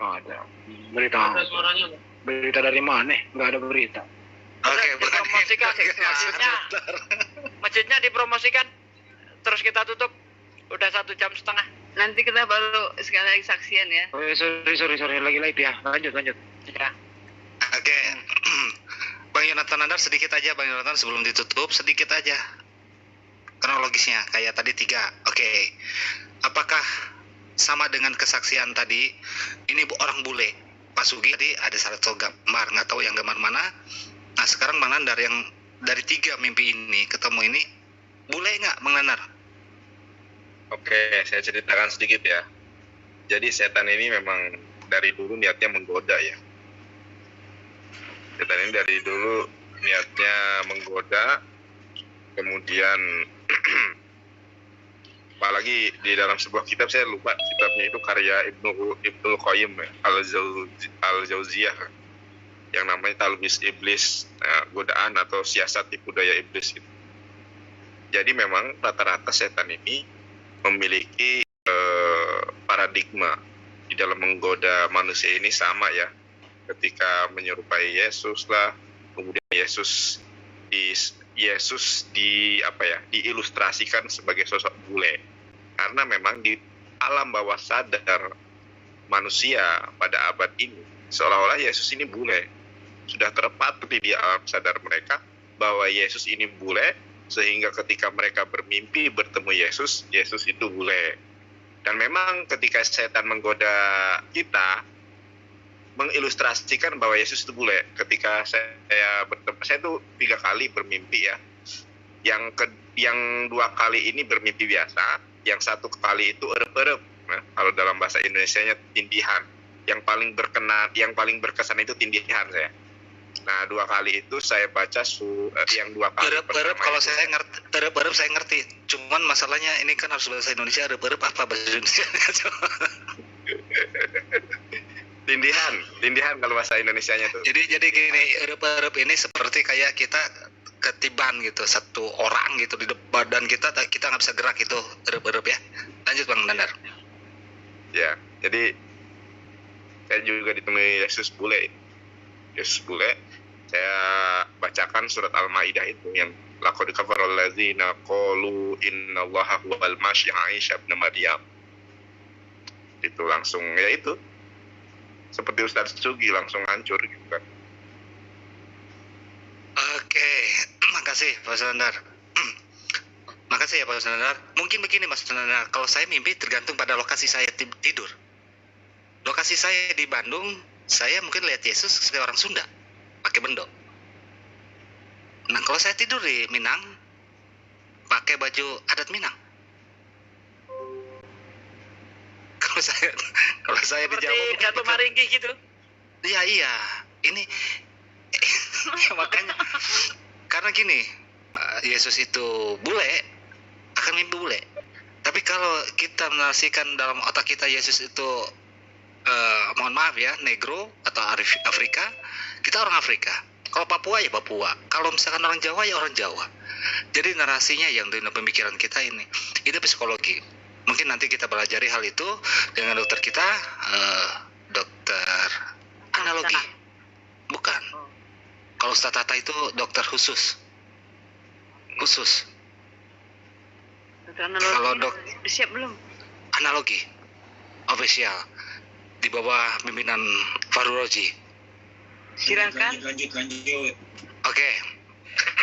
Oh, ada. Berita. Ada suaranya. Berita dari mana? Nggak ada berita. Oke, dipromosikan. Masjidnya dipromosikan. Terus kita tutup. Udah 1,5 jam. Nanti kita baru sekali lagi saksian ya. Oh, sorry. Lagi live ya. Lanjut. Ya. Oke. Bang Jonathan Nandar sedikit aja, Bang Jonathan, sebelum ditutup sedikit aja kronologisnya kayak tadi 3. Oke. Apakah sama dengan kesaksian tadi? Ini orang bule. Pak Sugi tadi ada satu gambar, nggak tahu yang gambar mana. Nah sekarang Bang Nandar yang dari 3 mimpi ini ketemu ini bule nggak Bang Nandar? Oke, saya ceritakan sedikit ya. Jadi setan ini memang dari dulu niatnya menggoda ya. Setan ini dari dulu niatnya menggoda, kemudian apalagi di dalam sebuah kitab, saya lupa kitabnya itu, karya Ibnu Qayyim Al-Jauziyah yang namanya Talbis Iblis, godaan atau siasat tipu daya iblis gitu. Jadi memang rata-rata setan ini memiliki paradigma di dalam menggoda manusia ini sama ya. Ketika menyerupai Yesus lah, kemudian Yesus diilustrasikan sebagai sosok bule. Karena memang di alam bawah sadar manusia pada abad ini seolah-olah Yesus ini bule. Sudah terpatri di alam sadar mereka bahwa Yesus ini bule, sehingga ketika mereka bermimpi bertemu Yesus, Yesus itu bule. Dan memang ketika setan menggoda kita, mengilustrasikan bahwa Yesus itu bule. Ketika saya itu 3 kali bermimpi ya. Yang 2 kali ini bermimpi biasa, yang 1 kali itu erep-erep. Nah, kalau dalam bahasa Indonesianya tindihan. Yang paling berkesan itu tindihan saya. Nah, 2 kali itu saya baca yang 2 kali. Erep-erep kalau saya ngerti, erep-erep saya ngerti. Cuman masalahnya ini kan harus bahasa Indonesia, erep-erep apa bahasa Indonesia? Tindihan kalau bahasa Indonesianya tuh. Jadi gini, erep-erep ini seperti kayak kita ketiban gitu, satu orang gitu di badan kita nggak bisa gerak gitu, erep-erep ya. Lanjut Bang Nandar. Ya, jadi saya juga ditemui Yesus bule. Saya bacakan surat Al-Maidah itu yang laqad kafara allazina qalu innallaha huwal masih Isa ibn Maryam. Itu langsung ya itu. Seperti Ustadz Sugi langsung hancur gitu kan. Oke, makasih Pak Nandar. Makasih ya Pak Nandar. Mungkin begini Mas Nandar, kalau saya mimpi tergantung pada lokasi saya tidur. Lokasi saya di Bandung, saya mungkin lihat Yesus sebagai orang Sunda, pakai bendok. Nah kalau saya tidur di Minang, pakai baju adat Minang. Kalau saya di Jawa Dato' Maringgi gitu. Iya. Ini makanya karena gini, Yesus itu bule, akan mimpi bule. Tapi kalau kita menarasikan dalam otak kita Yesus itu mohon maaf ya, negro atau Afrika, kita orang Afrika. Kalau Papua ya Papua. Kalau misalkan orang Jawa ya orang Jawa. Jadi narasinya yang dalam pemikiran kita ini, itu psikologi. Mungkin nanti kita pelajari hal itu dengan dokter kita, dokter analogi. Bukan. Kalau Ustaz Tata itu dokter khusus. Kalau siap belum? Analogi official di bawah pimpinan Farul Roji. Silakan. Lanjut. Oke.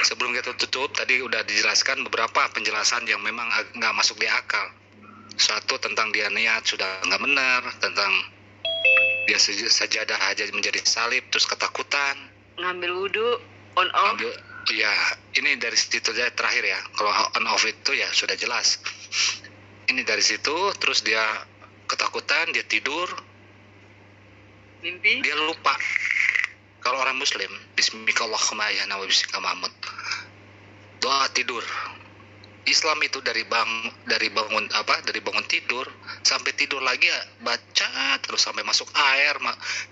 Sebelum kita tutup, tadi udah dijelaskan beberapa penjelasan yang memang nggak masuk di akal. Satu, tentang dia niat sudah nggak benar, tentang dia sajadah aja menjadi salib, terus ketakutan. Ngambil wudhu, on off. Ya, ini dari situ aja terakhir ya. Kalau on off itu ya sudah jelas. Ini dari situ, terus dia ketakutan, dia tidur, mimpi, dia lupa. Kalau orang Muslim, Bismillahirrahmanirrahim wa bismillahirrahmanirrahim, doa tidur. Islam itu dari bangun tidur sampai tidur lagi ya, baca terus sampai masuk air,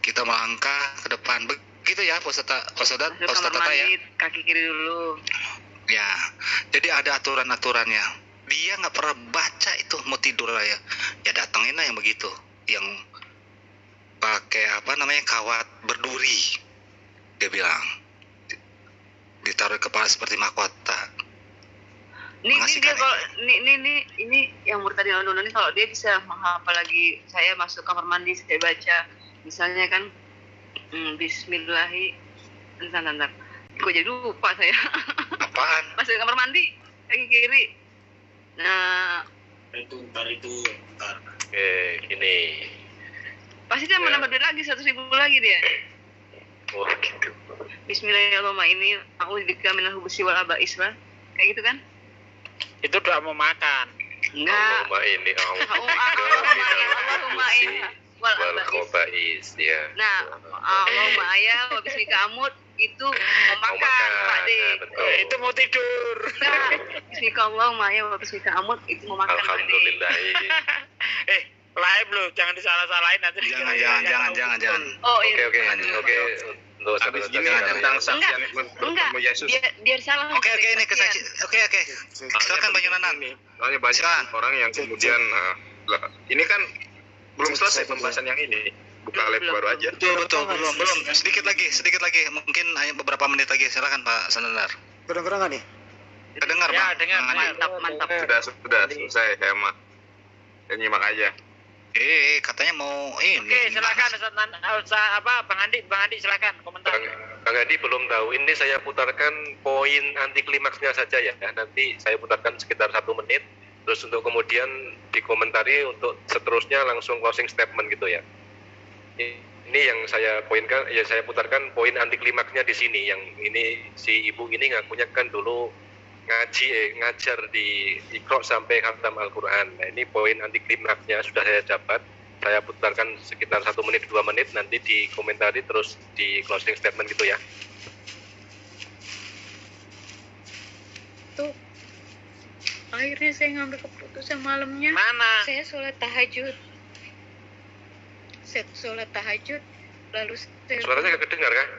kita melangkah ke depan. Begitu ya Pak Ustadz Tata ya. Kaki kiri dulu. Ya, jadi ada aturan-aturannya. Dia nggak pernah baca itu, mau tidur aja. Ya datengin lah yang begitu, yang pakai kawat berduri. Dia bilang ditaruh kepala seperti mahkota. Ini yang murtadi nonton ini, kalau dia bisa menghafal lagi, saya masuk kamar mandi saya baca misalnya kan Bismillahi, bentar. Kok jadi lupa saya. Apaan? Masuk kamar mandi kaki kiri. Nah, itu. Oke, ini. Pasti dia menambah duit lagi 100.000 lagi dia. Oh gitu. Bismillahirrahmanirrahim. A'udzubika minal khubuthi wal khaba'is, kayak gitu kan? Itu doa mau makan. Enggak. Wal khaba'is ya. Nah, Allahumma ayya wa bismika amut itu mau makan, Pak De. Itu mau tidur. Bismillah Maya, Bismillah itu mau makan, Pak De. Alhamdulillah. Live loh, jangan disalah-salahin nanti. Jangan. Oh iya. Oke. Untuk Habis ini tentang saksian bertemu Yesus. Biar salah. Oke, ini kesaksian. Oke. Silakan Bang Yonanan. Soalnya banyak orang yang kemudian ini kan belum selesai pembahasan yang ini. Buka live baru aja. Betul, belum. Sedikit lagi. Mungkin hanya beberapa menit lagi. Silakan Pak Sandar. Kedengeran nggak nih? Kedengar, Ya, Bang. dengar. Mantap. Sudah selesai saya mah. Ya, nyimak aja. Katanya mau ini. Oke, silakan Bang Andi silakan komentar. Kang Adi belum tahu. Ini saya putarkan poin anti klimaksnya saja ya. Nanti saya putarkan sekitar 1 menit. Terus untuk kemudian dikomentari untuk seterusnya langsung closing statement gitu ya. Ini yang saya poinkan, ya saya putarkan poin anti klimaksnya di sini. Yang ini si ibu ini ngakunya kan dulu ngajar di Iqra sampai khatam Al-Quran. Nah, ini poin anti klimaksnya sudah saya dapat. Saya putarkan sekitar 1 menit 2 menit, nanti dikomentari terus di closing statement gitu ya. Tuh, akhirnya saya ngambil keputusan malamnya. Mana? Saya sholat tahajud. Lalu saya Suaranya gak kedengar kan?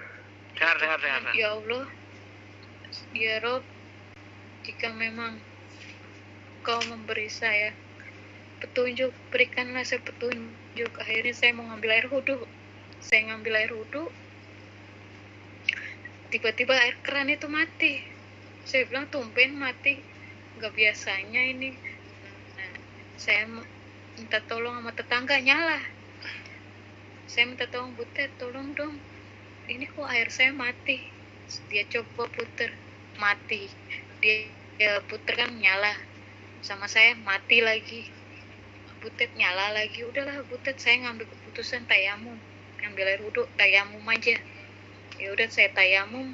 Dengar. Ya Allah, ya Rob, jika memang Kau memberi saya petunjuk, berikanlah saya petunjuk. Akhirnya saya mau ngambil air wudhu. Saya ngambil air wudhu, tiba-tiba air keran itu mati. Saya bilang tumben mati, nggak biasanya ini. Nah, saya minta tolong sama tetangga, nyala. Saya minta tolong, Butet, tolong dong, ini kok air saya mati. Dia coba puter, mati. Dia puter kan nyala, sama saya mati lagi. Butet nyala lagi. Udahlah Butet, saya ngambil keputusan tayamum, ngambil air wudhu, tayamum aja. Ya udah, saya tayamum,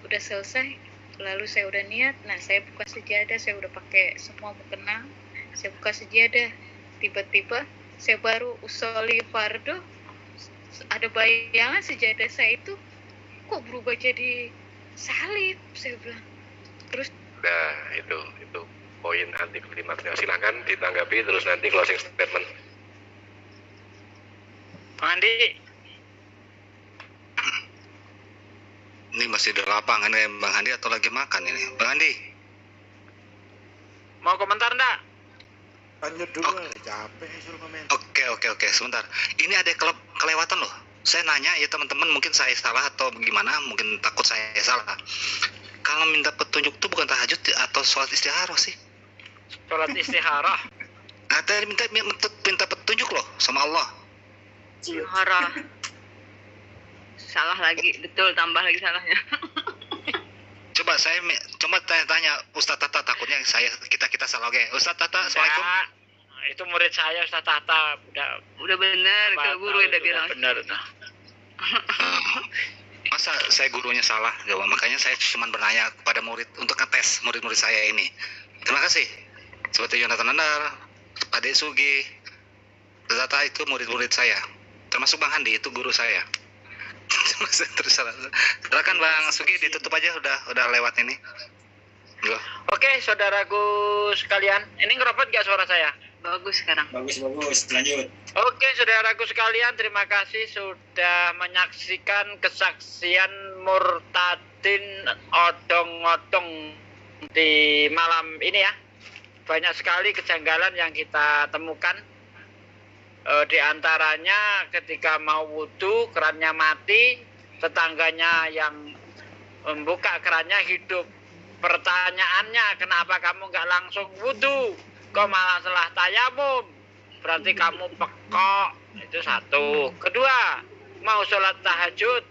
udah selesai. Lalu saya udah niat. Nah, saya buka sejadah, saya udah pakai semua mukena, saya buka sejadah. Tiba-tiba saya baru usoli fardo, ada bayangan sejadah saya itu kok berubah jadi salib. Saya bilang, terus Nah, itu poin anti klimaksnya. Silakan ditanggapi terus nanti closing statement. Bang Andi. Ini masih di lapangan ya Bang Andi atau lagi makan ini? Bang Andi. Mau komentar enggak? Lanjut dulu, capek suruh komen. Oke, sebentar. Ini ada kelewatan loh. Saya nanya ya teman-teman, mungkin saya salah atau bagaimana, mungkin takut saya salah. Kalau minta petunjuk itu bukan tahajud atau sholat istikharah sih? Sholat istikharah. Tadi minta petunjuk loh sama Allah. Istikharah. Salah lagi, betul, tambah lagi salahnya. Coba tanya Ustaz Tata, takutnya kita salah. Oke, Ustaz Tata, assalamualaikum. Itu murid saya Ustaz Tata, udah benar, kalau guru udah bilang. Benar. Masa saya gurunya salah? Jawab. Makanya saya cuma bertanya kepada murid untuk ngetes murid-murid saya ini. Terima kasih. Seperti Yonatan Nandar, Pak De Sugi, Tata itu murid-murid saya. Termasuk Bang Handi, itu guru saya. Terus silakan Bang Sugi, ditutup aja, udah lewat ini. Oke, saudaraku sekalian, ini ngerobot gak suara saya? Bagus sekarang. Bagus, lanjut. Oke, saudaraku sekalian, terima kasih sudah menyaksikan kesaksian murtadin odong-odong di malam ini ya. Banyak sekali kejanggalan yang kita temukan. Di antaranya ketika mau wudhu, kerannya mati, tetangganya yang membuka kerannya hidup. Pertanyaannya, kenapa kamu nggak langsung wudhu? Kok malah setelah tayamum? Berarti kamu pekok. Itu satu. Kedua, mau sholat tahajud,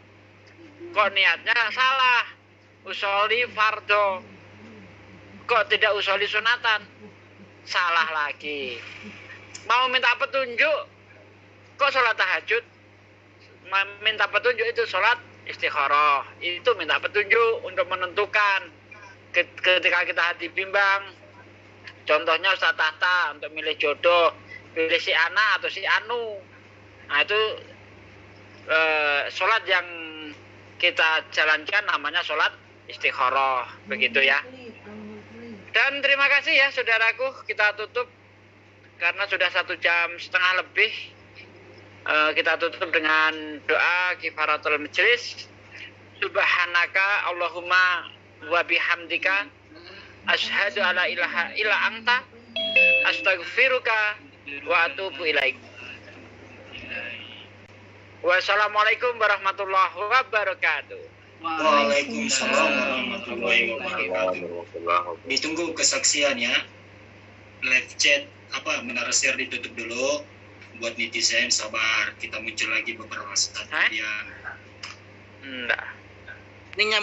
kok niatnya salah? Usoli fardo, kok tidak usoli sunatan? Salah lagi. Mau minta petunjuk, kok sholat tahajud? Minta petunjuk itu sholat istikharah. Itu minta petunjuk untuk menentukan. Ketika kita hati bimbang, contohnya Ustaz Tata untuk milih jodoh, pilih si Ana atau si Anu. Nah itu sholat yang kita jalankan namanya sholat istikharah, begitu ya. Dan terima kasih ya saudaraku, kita tutup karena sudah 1,5 jam lebih. Kita tutup dengan doa kifaratul majlis. Subhanaka Allahumma wa bihamdika asyhadu alla ilaha illa anta astaghfiruka wa atubu ilaik. Wassalamualaikum warahmatullahi wabarakatuh. Waalaikumsalam warahmatullahi wabarakatuh. Ditunggu kesaksian ya. Live chat menara share ditutup dulu. Buat netizen sabar, kita muncul lagi beberapa saat kemudian. Enggak. Ini